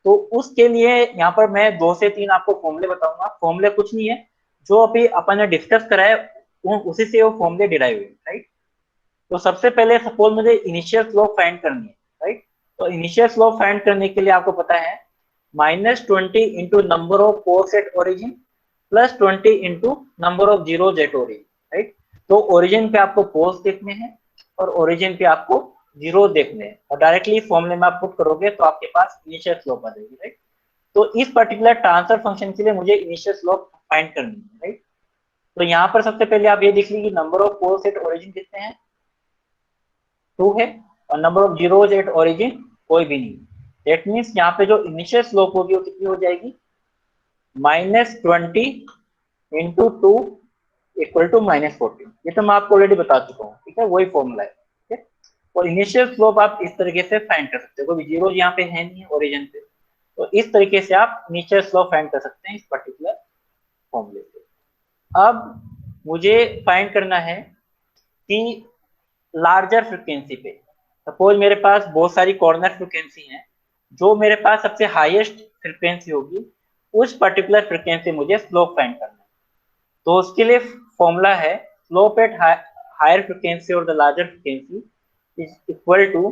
तो उसके लिए यहाँ पर मैं 2 से 3 आपको फॉर्मूले बताऊंगा। फॉर्मूले कुछ नहीं है, जो अभी अपन ने डिस्कस करा है उसी से वो फॉर्मूले डिराइव हुए, राइट। तो सबसे पहले सपोज मुझे इनिशियल स्लोप फाइंड करनी है, राइट। तो इनिशियल स्लोप फाइंड करने के लिए आपको पता है -20 into number of poles at origin plus 20 into number of zeros at origin, right. तो ओरिजिन पे आपको पोल्स देखने हैं और ओरिजिन पे आपको जीरो देखने हैं, और डायरेक्टली फॉर्मूले में आप पुट करोगे तो आपके पास इनिशियल स्लोप आ जाएगी, राइट। तो इस पर्टिकुलर ट्रांसफर फंक्शन के लिए मुझे इनिशियल स्लोप फाइंड करनी है, राइट। तो यहाँ पर सबसे पहले आप ये देख लीजिए number of poles at origin कितने हैं, 2 है, और number of zeros at origin कोई भी नहीं। दैट मीन्स यहाँ पे जो इनिशियल स्लोप होगी वो कितनी हो जाएगी, -20 इंटू 2 इक्वल टू -40। ये तो मैं आपको ऑलरेडी बता चुका हूँ, ठीक है, वही फॉर्मूला है, ठीक है। और इनिशियल स्लोप आप इस तरीके से फाइंड कर सकते हो, कोई जीरो यहाँ पे है नहीं ओरिजिन पे, तो इस तरीके से आप इनिशियल स्लोप फाइंड कर सकते हैं इस पर्टिकुलर फॉर्मूले से। अब मुझे फाइंड करना है कि लार्जर फ्रिक्वेंसी पे, सपोज मेरे पास बहुत सारी कॉर्नर फ्रिक्वेंसी हैं, जो मेरे पास सबसे हाईएस्ट फ्रिक्वेंसी होगी उस पर्टिकुलर फ्रिक्वेंसी मुझे स्लोप फाइंड करना है। तो उसके लिए फॉर्मूला है स्लोप एट हायर फ्रिक्वेंसी और the larger frequency is equal to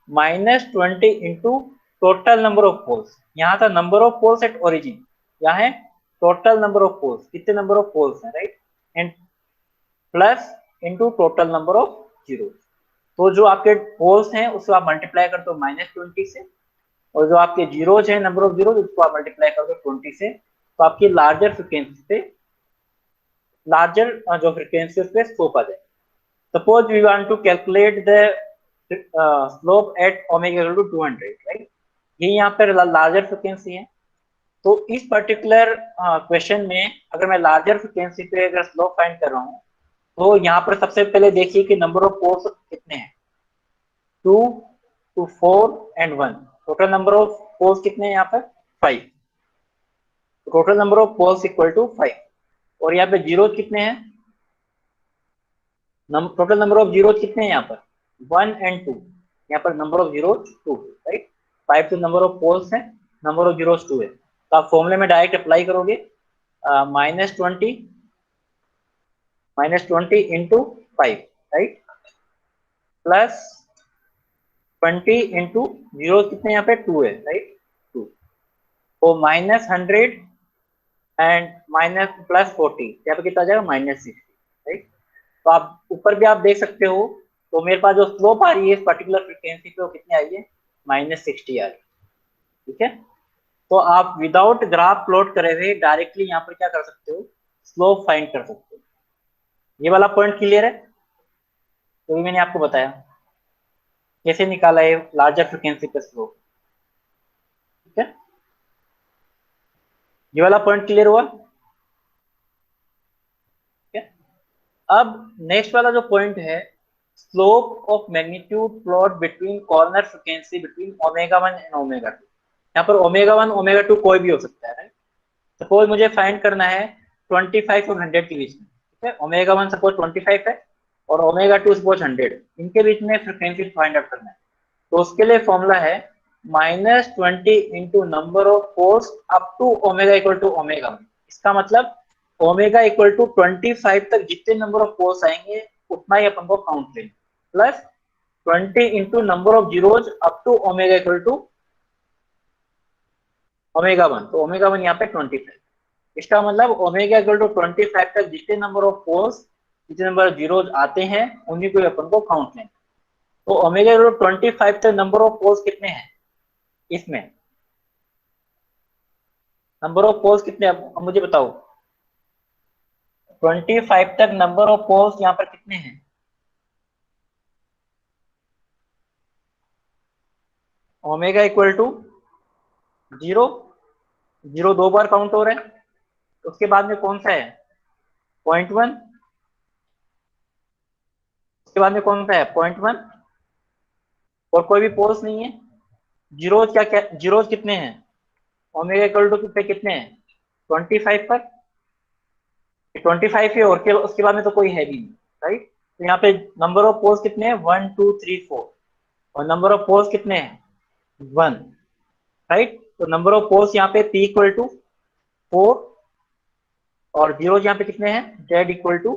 -20 into total number of poles. यहाँ था number of poles at origin, यहाँ है टोटल नंबर ऑफ पोल्स, कितने नंबर ऑफ पोल्स हैं, right, and plus into total number of zero. तो जो आपके पोल्स हैं उसको आप मल्टीप्लाई कर दो -20 से, और जो आपके जीरोज हैं नंबर ऑफ जीरोज उसको आप मल्टीप्लाई कर दो 20 से, तो आपकी लार्जर फ्रिक्वेंसी पे लार्जर जो फ्रिक्वेंसी उस पर स्लोप आ जाए। Suppose we want to calculate the slope at omega equal to 200, right. ये यहाँ पर लार्जर फ्रिक्वेंसी है। तो इस पर्टिकुलर क्वेश्चन में अगर मैं लार्जर फ्रिक्वेंसी पे अगर स्लोप फाइंड कर रहा हूँ, तो यहाँ पर सबसे पहले देखिए कि नंबर ऑफ पोल्स कितने हैं, 2 2 4 and 1। Total number of poles कितने हैं यहाँ पर, 5। Total number of poles equal to 5। और यहाँ पे जीरो कितने हैं, टोटल नंबर ऑफ जीरो कितने हैं यहाँ पर, 1 एंड 2। यहाँ पर नंबर ऑफ जीरो 2, राइट। 5 तो नंबर ऑफ पोल्स है, नंबर ऑफ जीरो 2 है, तो आप फॉर्मूले में डायरेक्ट अप्लाई करोगे, -20 into 5, right, plus 20 into zero कितने यहाँ पे 2 है, राइट, 2। तो -100 एंड माइनस +40, यहाँ पे कितना आ जाएगा -60, राइट। तो आप ऊपर भी आप देख सकते हो, तो मेरे पास जो स्लोप आ रही है इस पर्टिकुलर फ्रिक्वेंसी पे वो कितनी आई है, -60 आ रही है, ठीक है। तो आप विदाउट ग्राफ प्लॉट करे हुए डायरेक्टली यहाँ पर क्या कर सकते हो, स्लोप फाइंड कर सकते हो। ये वाला पॉइंट क्लियर है, तो भी मैंने आपको बताया कैसे निकाला है लार्जर फ्रिक्वेंसी पे स्लोप, ठीक है। ये वाला पॉइंट क्लियर हुआ, ठीक है। अब नेक्स्ट वाला जो पॉइंट है, slope of magnitude plot between corner frequency between omega 1 and omega 2। यहाँ पर ओमेगा 1 ओमेगा 2 कोई भी हो सकता है, राइट। सपोज मुझे फाइंड करना है 25 और 100 के बीच में, ठीक है। ओमेगा 1 सपोज 25 है और ओमेगा 2 सपोज 100, इनके बीच में फ्रिक्वेंसी फाइंड आउट करना है। तो उसके लिए फॉर्मूला है -20 into number of poles up to omega equal to omega. इसका मतलब ओमेगा इक्वल टू 25 तक जितने नंबर ऑफ पोल्स आएंगे उतना ही अपन को काउंट लेंगे, plus 20 into number of zeros up to omega equal to omega 1, तो ओमेगा 1 यहाँ पे 25। इसका मतलब ओमेगा इक्वल टू 25 तक जितने नंबर ऑफ पोल्स, जितने नंबर जीरोज आते हैं, उन्हीं को अपन को काउंट लेना। तो ओमेगा इक्वल टू 25 तक नंबर ऑफ पोल्स कितने हैं इसमें? नंबर ऑफ पोल्स कितने, अब मुझे बताओ। 25 तक नंबर ऑफ पोल्स यहाँ पर कितने हैं? ओमेगा इक्वल टू 0, 0 दो बार काउंट हो रहा है। उसके बाद में कौन सा है? 0.1। उसके बाद में कौन सा है? 0.1। और कोई भी पोल्स नहीं है। जीरोज क्या क्या, जीरोज कितने हैं ओमेगा इक्वल टू पे, कितने हैं 25 पर? 25 ही, और उसके बाद में तो कोई है भी नहीं, राइट। तो यहाँ पे नंबर ऑफ पोल्स कितने हैं? 1 2 3 4। और नंबर ऑफ पोल्स कितने हैं? 1, राइट। तो नंबर ऑफ पोल्स यहाँ पे p इक्वल टू 4, और जीरोज यहाँ पे कितने हैं? z equal to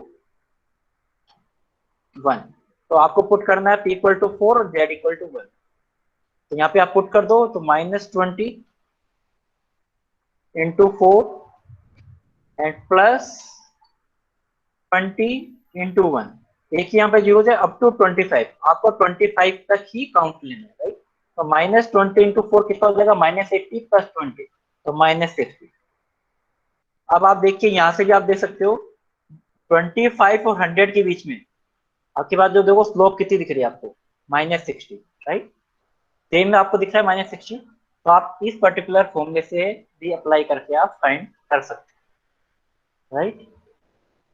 1। तो आपको पुट करना है p इक्वल टू 4 और z इक्वल टू 1। तो यहाँ पे आप पुट कर दो, तो -20 इंटू 4 एंड +20 इंटू 1। एक ही यहाँ पे जीरो है, अप टू 25। आपको 25 तक ही काउंट लेना है, राइट। तो -20 इंटू 4 कितना हो जाएगा? -80 + 20, तो -60। अब आप देखिए, यहाँ से भी आप देख सकते हो 25 और 100 के बीच में आपके पास जो देखो स्लोप कितनी दिख रही है आपको? -60, राइट। सेम में आपको दिख रहा है -60। तो आप इस पर्टिकुलर फॉर्मूले से भी अप्लाई करके आप फाइंड कर सकते हैं, राइट।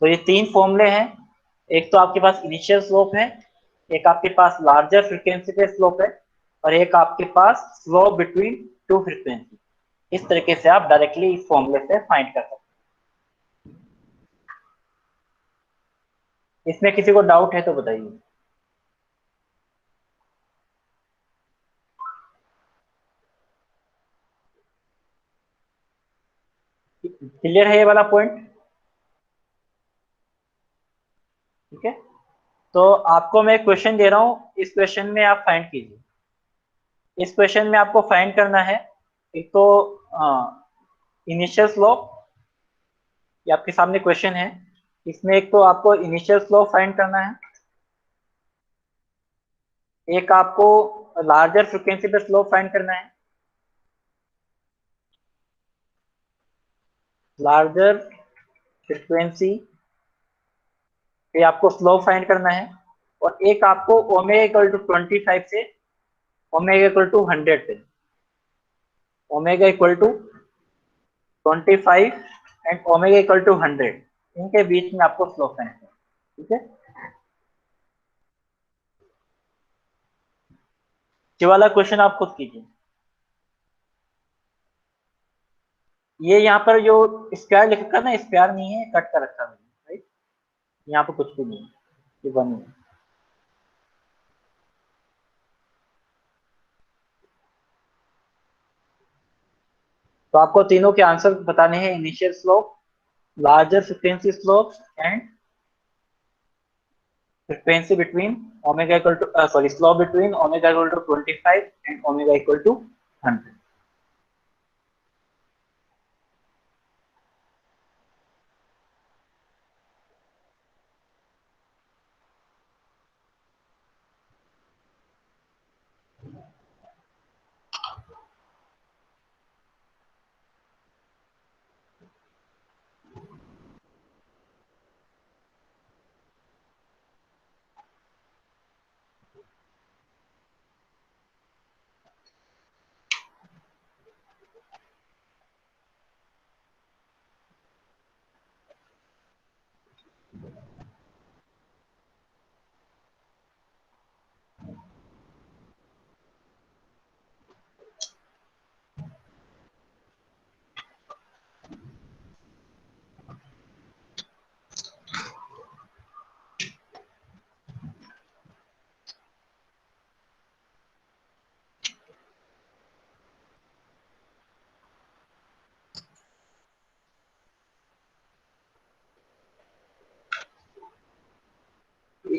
तो ये तीन फॉर्मूले हैं। एक तो आपके पास इनिशियल स्लोप है, एक आपके पास लार्जर फ्रीक्वेंसी पे स्लोप है, और एक आपके पास स्लोप बिटवीन टू फ्रीक्वेंसी। इस तरीके से आप डायरेक्टली इस फॉर्मूले से फाइंड कर सकते हैं। इसमें किसी को डाउट है तो बताइए। क्लियर है ये वाला पॉइंट? ठीक है। तो आपको मैं क्वेश्चन दे रहा हूँ, इस क्वेश्चन में आप फाइंड कीजिए। इस क्वेश्चन में आपको फाइंड करना है, एक तो इनिशियल स्लोप, ये आपके सामने क्वेश्चन है। इसमें एक तो आपको इनिशियल स्लोप फाइंड करना है, एक आपको लार्जर फ्रीक्वेंसी पे स्लोप फाइंड करना है, लार्जर फ्रीक्वेंसी पे आपको स्लोप फाइंड करना है, और एक आपको ओमेगा इक्वल टू 25 से ओमेगा इक्वल टू 100 से, omega equal to 25 and omega equal to 100, इनके बीच में आपको स्लोप फाइंड करना है। ठीक है। ये वाला क्वेश्चन आप खुद कीजिए। ये यहाँ पर जो स्क्वायर लिख रखा है ना, स्क्वायर नहीं है, कट कर रखा है, राइट। यहाँ पर कुछ भी नहीं है, ये बनी है। तो आपको तीनों के आंसर बताने हैं, initial slope, larger frequency slope and frequency between omega equal to sorry slope between omega equal to 25 and omega equal to 100.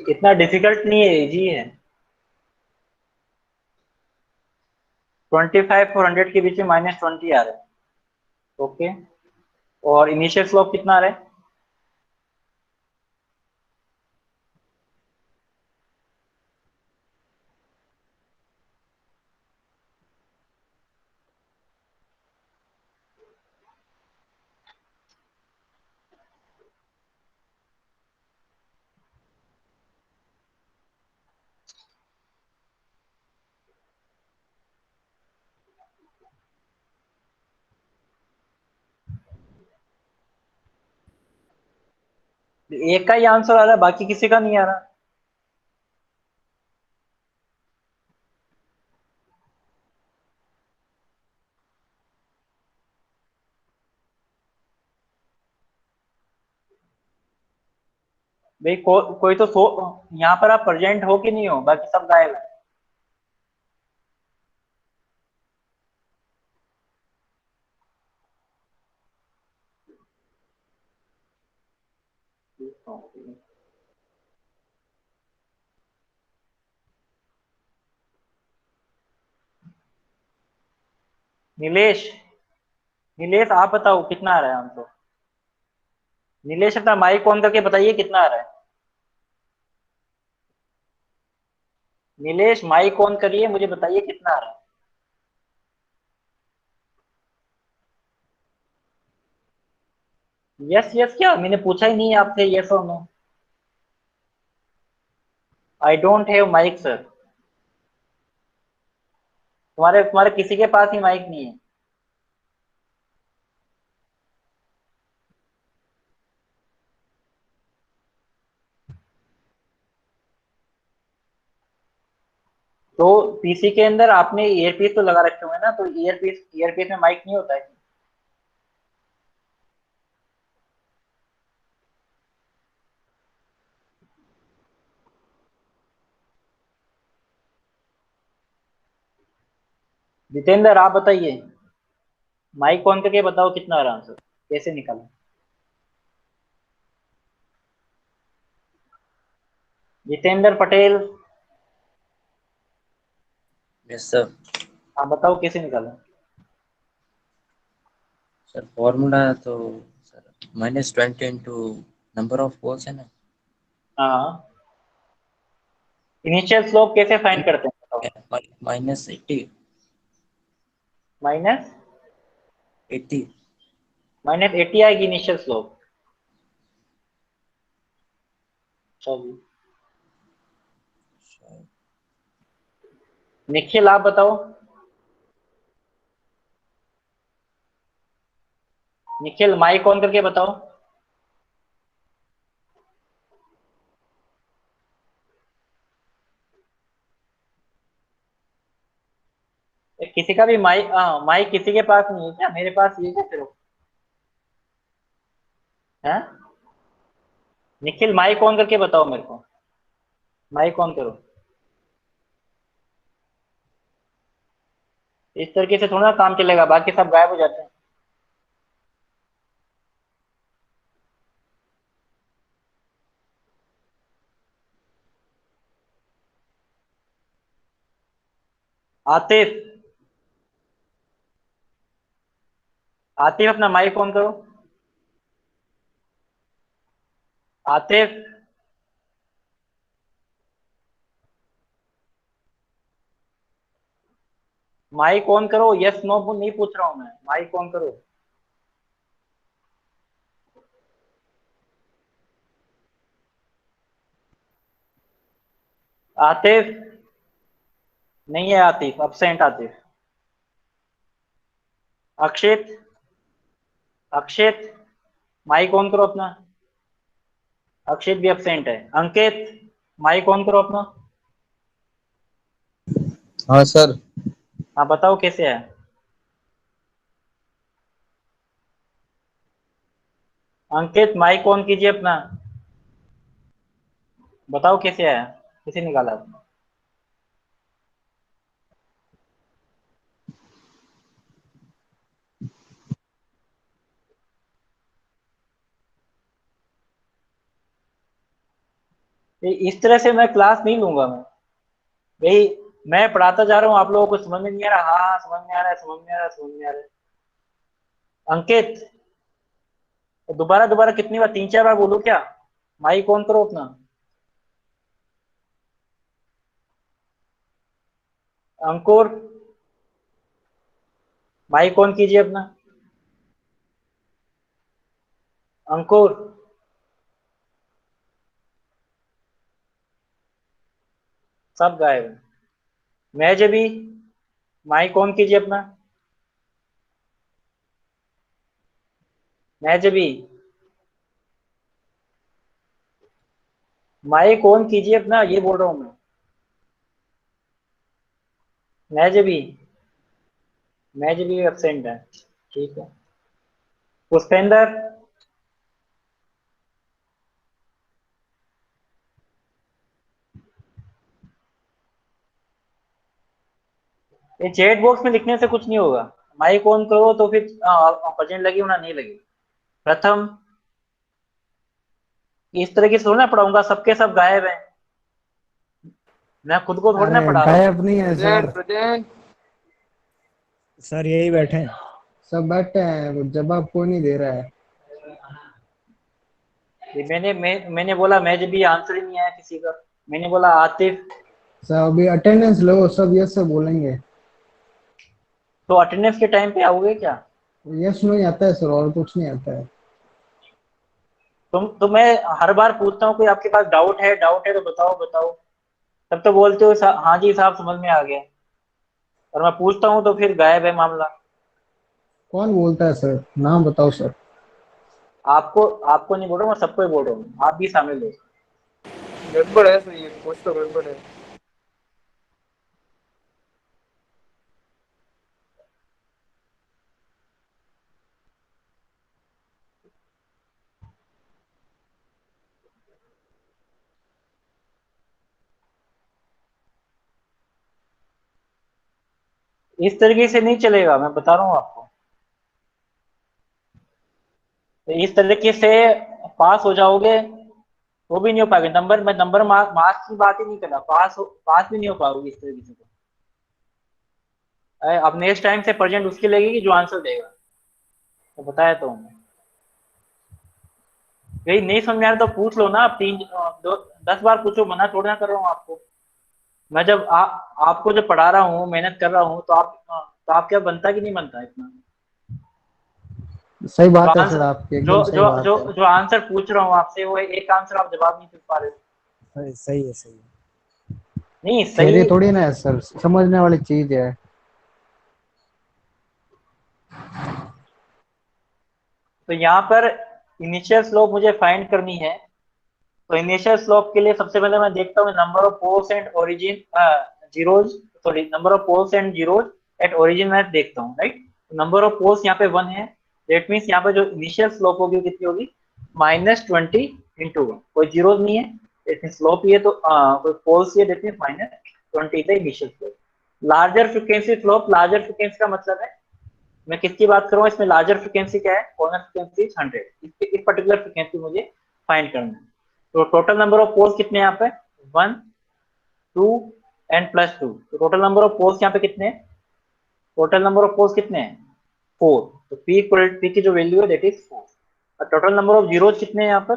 इतना डिफिकल्ट नहीं है, इजी है। 25 और 100 के बीच में -20 आ रहा है। ओके, और इनिशियल स्लोप कितना आ रहा है? एक का ही आंसर आ रहा है, बाकी किसी का नहीं आ रहा। भाई कोई तो यहाँ पर आप प्रेजेंट हो कि नहीं हो, बाकी सब गायब है। नीलेश, नीलेश आप बताओ कितना आ रहा है आंसर। नीलेश अपना माइक ऑन करके बताइए कितना आ रहा है। नीलेश माइक ऑन करिए, मुझे बताइए कितना आ रहा है। यस यस, क्या मैंने पूछा ही नहीं है आपसे यस और no. I don't have mic sir. तुम्हारे तुम्हारे किसी के पास ही माइक नहीं है। तो पीसी के अंदर आपने ईयरपीस तो लगा रखे हुए हैं ना, तो ईयरपीस ईयरपीस में माइक नहीं होता है। जितेंद्र आप बताइए, माइक ऑन करके बताओ कितना आ रहा है आंसर, कैसे निकाला। Jitendra Patel, yes sir. आप बताओ कैसे निकाला। सर फॉर्मूला तो sir -20 into number of balls है ना। हाँ, इनिशियल स्लोप कैसे फाइंड करते हैं बताओ। -80। माइनस 80। -80 आएगी इनिशियल स्लोप। चलिए, निखिल आप बताओ। निखिल माइक ऑन करके बताओ। किसी का भी माइक, हाँ माइक किसी के पास नहीं है क्या, मेरे पास ये क्या सिर्फ है। निखिल माइक ऑन करके बताओ मेरे को, माइक ऑन करो। इस तरीके से थोड़ा काम चलेगा, बाकी सब गायब हो जाते हैं। आतिफ, आतिफ अपना माइक ऑन करो। आतिफ, माइक ऑन करो, यस नो नहीं पूछ रहा हूं मैं, माइक ऑन करो। आतिफ, नहीं है Atif, absent Atif. Akshit, Akshit mic on करो अपना। अक्षित भी अब्सेंट है। अंकित माइक ऑन करो अपना। हाँ सर। हाँ बताओ कैसे है। अंकित माइक ऑन कीजिए अपना, बताओ कैसे है, कैसे निकाला आपने। इस तरह से मैं क्लास नहीं लूंगा मैं भाई। मैं पढ़ाता जा रहा हूँ, आप लोगों को समझ में नहीं आ रहा, हाँ हाँ समझ में आ रहा है, समझ में आ रहा है, समझ में आ रहा है। अंकित, दोबारा दोबारा कितनी बार, 3-4 बार बोलूं क्या? माइक ऑन करो अपना। अंकुर, माइक ऑन कीजिए अपना। अंकुर, सब गायब है। मैं जब भी, माइक ऑन कीजिए अपना। मैं जब भी, माइक ऑन कीजिए अपना, ये बोल रहा हूँ मैं जब भी, मैं जब भी एबसेंट है। ठीक है। पुष्पेंद्र, ये चैट बॉक्स में लिखने से कुछ नहीं होगा। माइक ऑन करो तो फिर प्रेजेंट लगी होना नहीं लगी। प्रथम, इस तरीके से थोड़ी ना पढ़ाऊंगा, सबके सब गायब हैं। मैं खुद को थोड़ी ना अरे पढ़ा रहा हूँ। गायब नहीं है सर। प्रेजेंट सर यही बैठे हैं। सब बैठे हैं, जवाब कोई नहीं दे रहा है। ये मैंने बोला मैं जब भी, आंसर ही नहीं आया किसी का। मैंने बोला आतिफ। सर अभी अटेंडेंस लो, सब यस से बोलेंगे। तो अटेंडेंस के टाइम पे आओगे क्या? यस नहीं आता है सर, और कुछ नहीं आता है। तो मैं हर बार पूछता हूँ कोई आपके पास डाउट है तो बताओ बताओ। तब तो बोलते हो हाँ जी साहब समझ में आ गया। और मैं पूछता हूँ तो फिर गायब है मामला। कौन बोलता है सर, नाम बताओ सर। आपको आपको नहीं बोल रहा हूँ, मैं सबको ही बोल रहा हूँ, आप भी शामिल हो। गड़बड़ है, सही है, कुछ तो गड़बड़ है। इस तरीके से नहीं चलेगा, मैं बता रहा हूँ आपको। तो इस तरीके से पास हो जाओगे वो भी नहीं हो पाएगा। मैं नंबर मार्क्स की बात ही नहीं कर रहा, पास भी नहीं हो पाओगे इस तरीके से। अब नेक्स्ट टाइम से प्रेजेंट उसकी लगेगी जो आंसर देगा। तो बताया तो हूँ। यही नहीं समझ में आ रहा तो पूछ लो ना आप, 10 बार पूछो, मना थोड़ा ना कर रहा हूँ आपको। मैं जब आपको जब पढ़ा रहा हूँ, मेहनत कर रहा हूँ, तो आप क्या बनता कि नहीं बनता इतना? सही जो बात है सर, आंसर आपकी जो एकदम सही जो बात जो है। जो आंसर पूछ रहा हूँ आपसे, वो एक आंसर आप जवाब नहीं दे पा रहे हो। सही है सही है। नहीं थ्योरी सही। थोड़ी ना है सर, समझने वाली चीज है। तो यहाँ पर इनिशियल स्लोप मुझे फाइंड करनी है। तो इनिशियल स्लोप के लिए सबसे पहले मैं देखता हूँ number of poles and origin zeros, sorry number of poles and zeros at origin मैं देखता हूँ, राइट। नंबर ऑफ पोल्स यहाँ पे 1 है। दैट मीन्स यहाँ पे जो इनिशियल स्लोप होगी कितनी होगी? -20 इंटू 1। कोई जीरोज नहीं है, दैट मीन्स स्लोप ही है, तो कोई पोल्स ही है, that means -20 the initial slope. Larger frequency slope, larger frequency का मतलब है, मैं किसकी बात कर रहा हूँ इसमें? लार्जर फ्रीक्वेंसी क्या है? Corner frequency 100। इस पर्टिकुलर फ्रीक्वेंसी मुझे फाइंड करना है। तो टोटल नंबर ऑफ पोल्स कितने यहाँ पे? 1, 2 एंड +2। तो टोटल नंबर ऑफ पोल्स यहाँ पे कितने हैं? टोटल नंबर ऑफ पोल्स कितने हैं? 4। तो पी की जो वैल्यू है दैट इज 4। और टोटल नंबर ऑफ जीरोज कितने हैं यहाँ पर?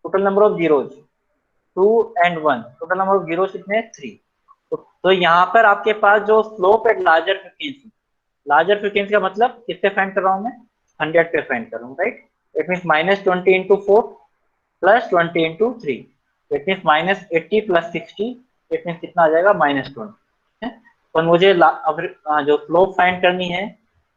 Total number of zeros 2 and 1। Total number of zeros कितने हैं? 3। तो यहाँ पर आपके पास जो slope eight larger frequency, larger frequency का मतलब किस पे फाइंड कर रहा हूँ मैं? 100 पे फाइंड कर रहा हूँ, right. It mean -20 into 4 +20 into 3। It mean -80 + 60। It mean कितना आ जाएगा? -20। तो मुझे अब जो स्लोप फाइंड करनी है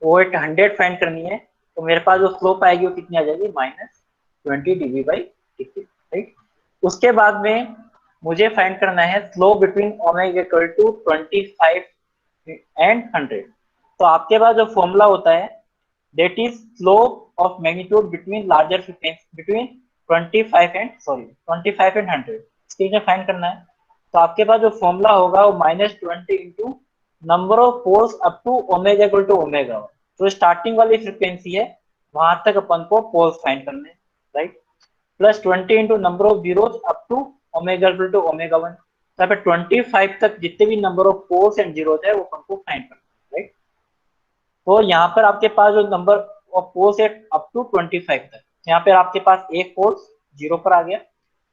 वो एट 100 फाइंड करनी है। तो मेरे पास जो स्लोप आएगी वो कितनी आ जाएगी? -20 dB/dt, राइट। उसके बाद में मुझे फाइंड करना है slope between omega equal to 25 and 100। तो आपके पास जो फॉर्मूला होता है that is slope of magnitude between larger frequency between 25 and sorry 25 and 100, इसके लिए फाइंड करना है। तो आपके पास जो फॉर्मूला होगा वो -20 into number of poles up to omega equal to omega. जो स्टार्टिंग वाली फ्रीक्वेंसी है वहां तक अपन को पोल्स फाइंड करने हैं, right. +20 into number of zeros up to omega equal to omega 1। तो यहाँ पे 25 तक जितने भी number of poles and zeros है वो अपन को फाइंड करना है, राइट। तो यहाँ पर आपके पास जो नंबर ऑफ पोल्स है अप टू 25 तक, यहाँ पर आपके पास एक पोल्स 0 पर आ गया,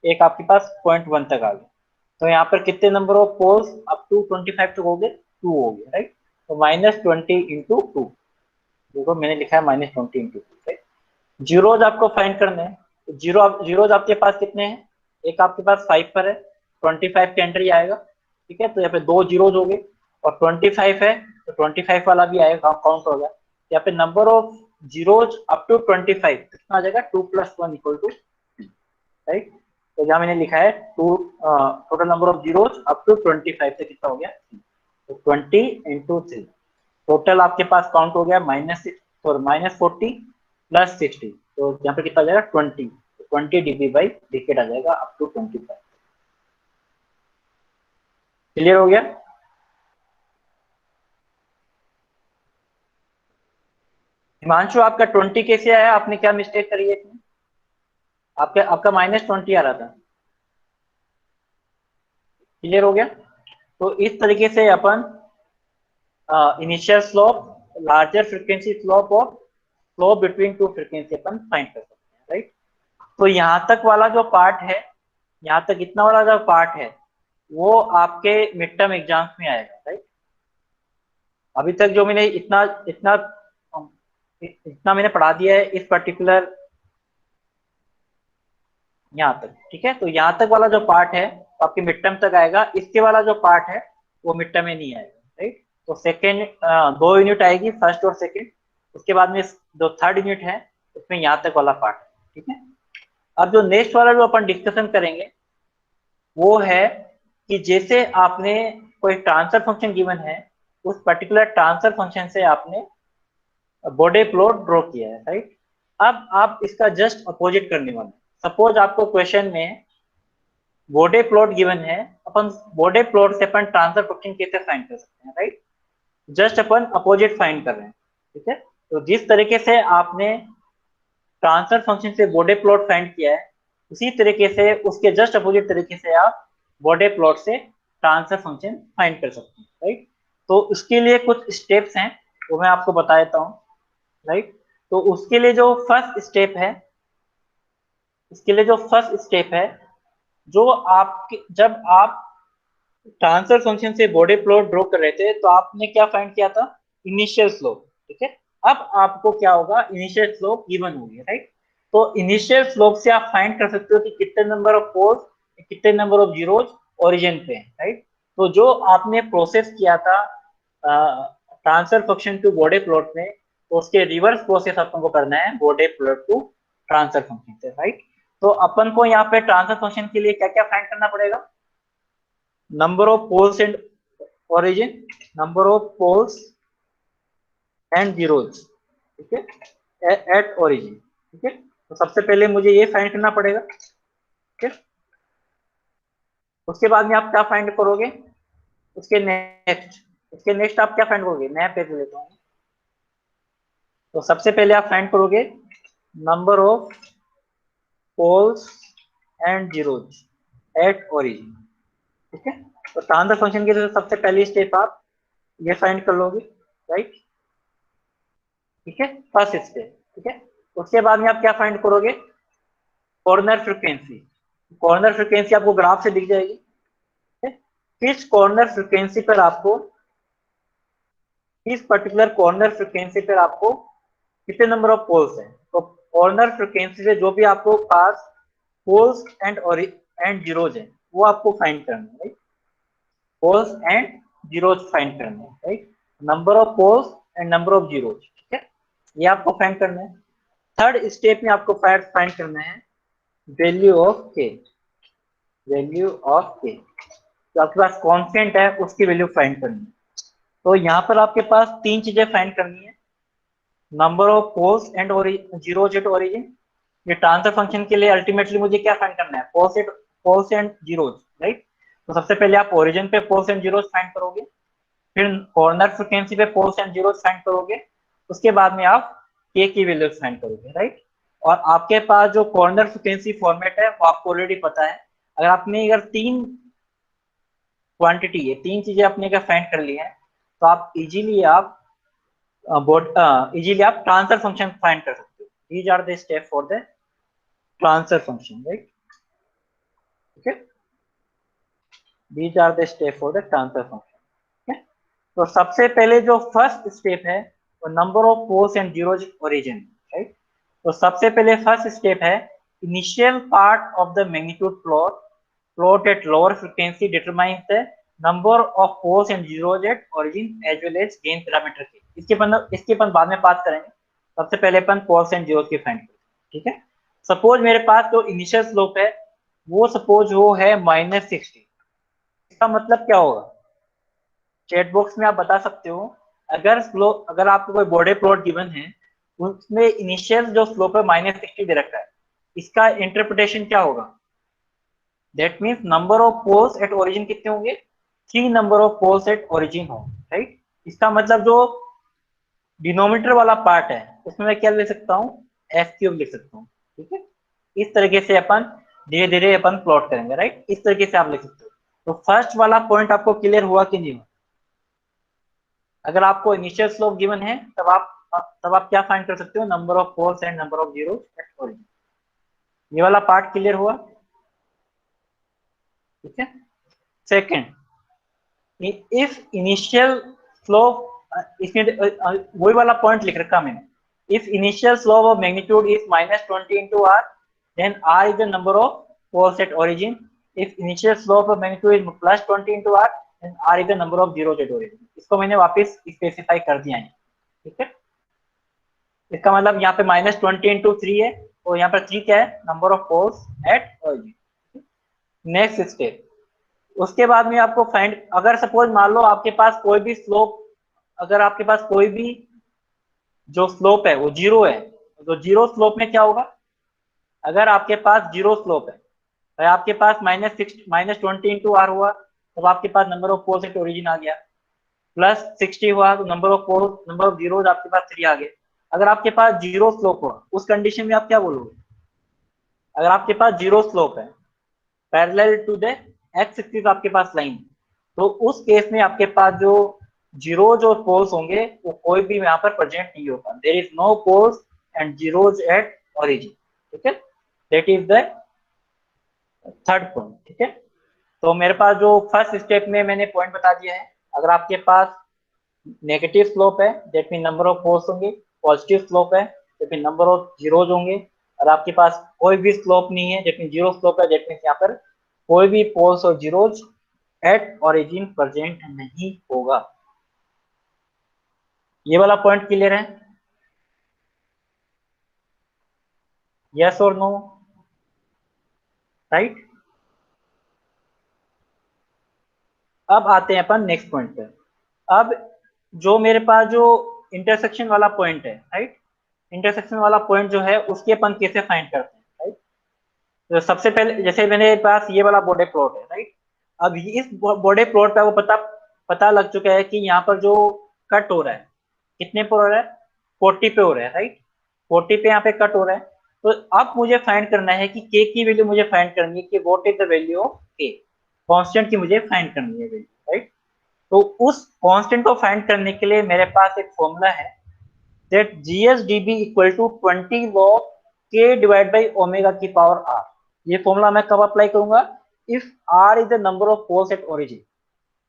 एक आपके पास 0.1 तक आ गया। तो यहाँ पर कितने number of poles up to 25 तक हो गए? 2 हो गए, राइट। तो -20 इंटू 2, देखो मैंने लिखा है -20 इंटू 2, राइट। जीरोज आपको फाइंड करने हैं। तो जीरोज आपके पास कितने हैं? एक आपके पास 5 पर है, 25 का एंट्री आएगा, ठीक है। तो यहाँ पे 2 जीरोज हो गए, और 25 है तो 25 वाला भी आएगा, काउंट हो गया। यहाँ पे number of zeros up to 25 कितना आ जाएगा? 2 + 1 = 2, राइट। तो यहाँ मैंने लिखा है total number of zeros up to 25 से कितना हो गया? तो 20 इंटू 3, टोटल आपके पास काउंट हो गया -40 + 60, तो यहाँ पे कितना आ जाएगा? 20, 20 dB/डिकेड आ जाएगा अप टू 25। क्लियर हो गया? हिमांशु, आपका 20 कैसे आया? आपने क्या मिस्टेक करी है इसमें? आपका -20 आ रहा था। क्लियर हो गया? तो इस तरीके से अपन initial slope, larger frequency slope और स्लोप बिटवीन टू फ्रीक्वेंसी अपन फाइंड कर सकते हैं, राइट। तो यहाँ तक वाला जो पार्ट है, यहाँ तक इतना वाला जो पार्ट है, वो आपके मिड टर्म एग्जाम्स में आएगा, राइट। अभी तक जो मैंने इतना इतना इतना मैंने पढ़ा दिया है इस पर्टिकुलर यहाँ तक, ठीक है। तो यहाँ तक वाला जो पार्ट है तो आपके मिड टर्म तक आएगा, इसके वाला जो पार्ट है वो मिड टर्म में नहीं आएगा, राइट। तो सेकेंड 2 यूनिट आएगी, फर्स्ट और सेकेंड, उसके बाद में जो थर्ड यूनिट है उसमें यहाँ तक वाला पार्ट है, ठीक है। अब जो नेक्स्ट वाला जो अपन डिस्कशन करेंगे वो है कि जैसे आपने कोई ट्रांसफर फंक्शन गिवन है, उस पर्टिकुलर ट्रांसफर फंक्शन से आपने बॉडी प्लॉट ड्रॉ किया है, राइट। अब आप इसका जस्ट अपोजिट करने वाले। सपोज आपको क्वेश्चन में बॉडी प्लॉट गिवन है, अपन बॉडी प्लॉट से अपन ट्रांसफर फंक्शन कैसे फाइंड कर सकते हैं, राइट। जस्ट अपन अपोजिट फाइंड कर रहे हैं, ठीक है। तो जिस तरीके से आपने ट्रांसफर फंक्शन से बॉडी प्लॉट फाइंड किया है, उसी तरीके से उसके जस्ट अपोजिट तरीके से आप बॉडी प्लॉट से ट्रांसफर फंक्शन फाइंड कर सकते हैं, राइट। तो उसके लिए कुछ स्टेप्स हैं, वो मैं आपको बता देता हूँ, राइट। तो उसके लिए जो फर्स्ट स्टेप है, जो आपके जब आप ट्रांसफर फंक्शन से बॉडी प्लॉट ड्रॉ कर रहे थे तो आपने क्या फाइंड किया था? इनिशियल स्लोप, ठीक है। अब आपको क्या होगा? इनिशियल स्लोप गिवन होगी, राइट। तो इनिशियल स्लोप से आप फाइंड कर सकते हो कि कितने नंबर ऑफ पोल्स, कितने नंबर ऑफ जीरोज ओरिजिन पे हैं, राइट। तो जो आपने प्रोसेस किया था transfer function to Bode plot में, तो उसके रिवर्स प्रोसेस अपन को करना है Bode plot to transfer function से, राइट। तो अपन को यहाँ पे ट्रांसफर फंक्शन के लिए क्या क्या फाइंड करना पड़ेगा? number of poles and origin, number of poles and zeros, ठीक है, at origin, ठीक है। तो सबसे पहले मुझे ये फाइंड करना पड़ेगा, ठीक है। उसके बाद में आप क्या फाइंड करोगे? उसके नेक्स्ट आप क्या फाइंड करोगे? मैं पेज लेता हूँ। तो सबसे पहले आप फाइंड करोगे number of poles and zeros at origin, ठीक है। तो ट्रांसफर फंक्शन की सबसे पहली स्टेप आप ये फाइंड कर लोगे, राइट, ठीक है, फर्स्ट स्टेप, ठीक है। उसके बाद में आप क्या फाइंड करोगे? Corner frequency. कॉर्नर फ्रीक्वेंसी आपको ग्राफ से दिख जाएगी, ठीक है। किस कॉर्नर फ्रीक्वेंसी पर आपको, किस पर्टिकुलर कॉर्नर फ्रीक्वेंसी पर आपको कितने नंबर ऑफ पोल्स हैं? तो कॉर्नर फ्रीक्वेंसी से जो भी आपको पास पोल्स एंड जीरोज है वो आपको फाइंड करना है, right. Poles and zeros find करना है, right. Number of poles and number of zeros, ठीक है, ये आपको फाइंड करना है। थर्ड स्टेप में आपको फाइंड करना है वैल्यू ऑफ के। वैल्यू ऑफ के, तो आपके पास कांस्टेंट है उसकी वैल्यू फाइंड करनी है। तो यहाँ पर आपके पास 3 चीजें फाइंड करनी है, number of poles and zeros at origin. ये ट्रांसफर फंक्शन के लिए अल्टीमेटली मुझे क्या फाइंड करना है? Poles and zeros, right. तो सबसे पहले आप ओरिजिन पे पोल्स एंड जीरोज फाइंड करोगे, फिर कॉर्नर फ्रीक्वेंसी पे पोल्स एंड जीरोज फाइंड करोगे, उसके बाद में आप के की वैल्यू फाइंड करोगे, राइट। और आपके पास जो कॉर्नर फ्रीक्वेंसी फॉर्मेट है वो आपको ऑलरेडी पता है। अगर 3 क्वांटिटी है, 3 चीजें आपने अगर फाइंड कर ली है, तो आप इजीली आप इजीली आप ट्रांसफर फंक्शन फाइंड कर सकते हो। These are the step for the transfer function, right? Okay, these are the step for the transfer function. Okay, तो सबसे पहले जो फर्स्ट स्टेप है वो number of poles and zeros origin, right? तो सबसे पहले फर्स्ट स्टेप है initial part of the magnitude plot at lower frequency determines the number of poles and zeros at origin as well as gain parameter के। इसके अपन बाद में बात करेंगे। सबसे पहले अपन पोल्स एंड जीरोज की फाइंड करेंगे, ठीक है? सपोज मेरे पास जो इनिशियल स्लोप है वो सपोज वो है -60। इसका मतलब क्या होगा? चैट बॉक्स में आप बता सकते हो। अगर आपको कोई बॉर्डर प्लॉट गिवन है उसमें इनिशियल जो स्लोप है -60 दे रखा है, इसका इंटरप्रिटेशन क्या होगा? That means number of poles at origin कितने होंगे? 3 number of poles at origin हो, राइट? इसका मतलब जो डिनोमिनेटर वाला पार्ट है उसमें मैं क्या लिख सकता हूँ? f³ लिख सकता हूँ, ठीक है? इस तरीके से अपन धीरे धीरे अपन प्लॉट करेंगे, राइट? इस तरीके से आप लिख सकते हो। तो फर्स्ट वाला पॉइंट आपको क्लियर हुआ कि नहीं हुआ? अगर आपको इनिशियल स्लोप गिवन है तब आप क्या फाइंड कर सकते हो? Number of poles and number of zero at origin. ये वाला पार्ट क्लियर हुआ, ठीक है? सेकंड, इफ इनिशियल स्लोप, इसमें वही वाला पॉइंट लिख रखा मैंने। If initial slope of magnitude is -20 into r, then r is the number of poles at origin. If initial slope of magnitude is +20 into r, then r is the number of zeros at origin. इसको मैंने वापस स्पेसिफाई कर दिया है, ठीक है? इसका मतलब यहाँ पे -20 into 3 है और यहाँ पर 3 क्या है? Number of poles at origin। Next step, उसके बाद में आपको फाइंड, अगर सपोज मान लो आपके पास कोई भी स्लोप, अगर आपके पास कोई भी जो स्लोप है वो जीरो है, तो जीरो स्लोप में क्या होगा? अगर आपके पास जीरो स्लोप है तो आपके पास -20 into r हुआ, तब आपके पास number of poles at origin आ गया। +60 हुआ तो number of poles, number of zeros आपके पास 3 आ गए। अगर आपके पास जीरो स्लोप हुआ उस कंडीशन में आप क्या बोलोगे? अगर आपके पास जीरो स्लोप है parallel to the X axis आपके पास लाइन, तो उस केस में आपके पास जो जीरोज और पोल्स होंगे वो कोई भी यहाँ पर प्रेजेंट नहीं होगा। There is no poles and zeros at origin, ठीक है? That is the third point, ठीक है? तो मेरे पास जो फर्स्ट स्टेप में मैंने पॉइंट बता दिया है, अगर आपके पास नेगेटिव स्लोप है that mean number of poles होंगे, पॉजिटिव स्लोप है that mean number of zeros होंगे, और आपके पास कोई भी स्लोप नहीं है दैट मीन जीरो स्लोप है दैट मीन यहाँ पर कोई भी पोल्स और जीरोज एट ओरिजिन प्रेजेंट नहीं होगा। ये वाला पॉइंट क्लियर है? यस और नो? राइट? अब आते हैं अपन नेक्स्ट पॉइंट पे। अब जो मेरे पास जो इंटरसेक्शन वाला पॉइंट है, राइट? इंटरसेक्शन वाला पॉइंट जो है उसके अपन कैसे फाइंड करते हैं, राइट? तो सबसे पहले जैसे मेरे पास ये वाला बॉर्डर प्लॉट है, राइट? अब इस बॉर्डर प्लॉट पे वो पता लग चुका है कि यहाँ पर जो कट हो रहा है कितने पे हो रहा है? 40 पे हो रहा है, राइट? 40 पे यहाँ पे कट हो रहा है। तो अब मुझे फाइंड करना है कि के की वैल्यू मुझे फाइंड करनी है कि what is the value of के, कांस्टेंट की मुझे फाइंड करनी है वैल्यू, राइट? तो उस कांस्टेंट को फाइंड करने के लिए मेरे पास एक फॉर्मूला है that GSDB equal to 20 log K divided by omega की पावर r। ये फॉर्मूला मैं कब अप्लाई करूंगा? If r is the number of poles at origin,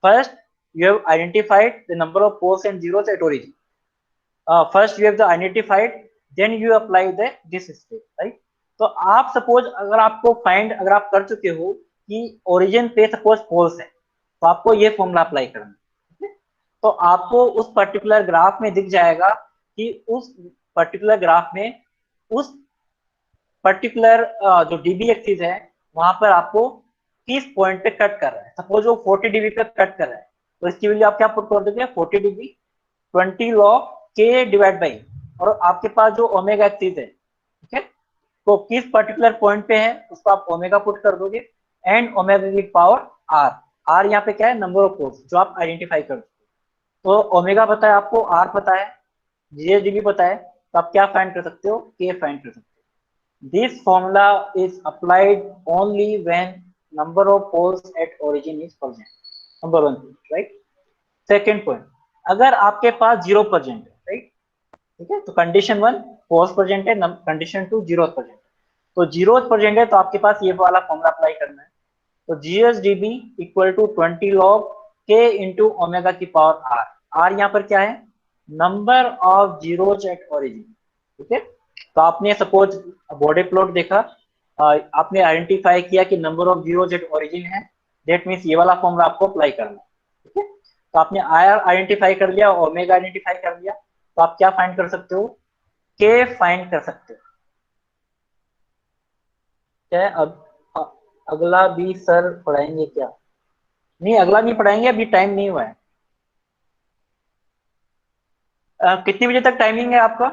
first you have identified the number of poles and zeros at origin, first you have the identified, then you apply this step, right? तो आप सपोज अगर आप कर चुके हो कि ओरिजिन पे सपोज पोल्स है तो आपको ये फॉर्मूला अप्लाई करना है। तो आपको उस पर्टिकुलर ग्राफ में दिख जाएगा कि उस पर्टिकुलर ग्राफ में उस पर्टिकुलर जो डीबी एक्सिस है वहां पर आपको किस पॉइंट पे कट कर रहा है। सपोज वो 40 डीबी पे कट कर रहा है तो इसकी वैल्यू आप क्या पुट कर दोगे? 40 dB 20 log K divide by, और आपके पास जो ओमेगा एक्सिस है, ठीक है, तो किस पर्टिकुलर पॉइंट पे है उसको आप ओमेगा पुट कर दोगे एंड ओमेगा की पावर r। r यहाँ पे क्या है? नंबर ऑफ पोल्स जो आप आइडेंटिफाई कर सकते हो। तो ओमेगा पता है आपको, r पता है, GSDB पता है, तो आप क्या फाइंड कर सकते हो? K फाइंड कर सकते हो। This formula is applied only when number of poles at origin is present. Number 1 point, right? Second point, अगर आपके पास 0% है, right? ठीक है। तो कंडीशन 1 फोर्स प्रेजेंट है, कंडीशन 2 जीरो प्रेजेंट। तो जीरो प्रेजेंट है तो आपके पास ये वाला फॉर्मूला अप्लाई करना है। तो GSdB equal to 20 log K into omega की पावर R। R यहाँ पर क्या है, number of zeros at origin. ठीक है। तो आपने सपोज बॉडी प्लॉट देखा, आपने आइडेंटिफाई किया कि number of zeros at origin है, दैट मीन्स ये वाला फॉर्मूला आपको अप्लाई करना है। ठीक है। तो आपने आर आइडेंटिफाई कर लिया, ओमेगा आइडेंटिफाई कर लिया, तो आप क्या फाइंड कर सकते हो, के फाइंड कर सकते हो। क्या है? अब अगला भी सर पढ़ाएंगे क्या? नहीं, अगला नहीं पढ़ाएंगे, अभी टाइम नहीं हुआ है। कितने बजे तक टाइमिंग है आपका?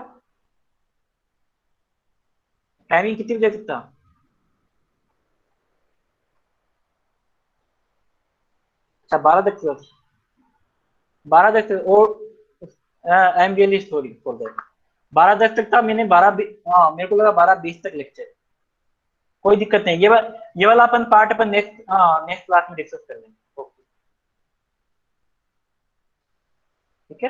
टाइमिंग कितने बजे तक था? अच्छा 12 तक था। 12 तक और I am really sorry for that. 12 तक था, मैंने 12, हाँ मेरे को लगा 12:20 तक लेक्चर। कोई दिक्कत नहीं, ये वाला अपन पार्ट अपन नेक्स्ट, हाँ नेक्स्ट क्लास में डिस्कस कर लेंगे। ओके, ठीक है।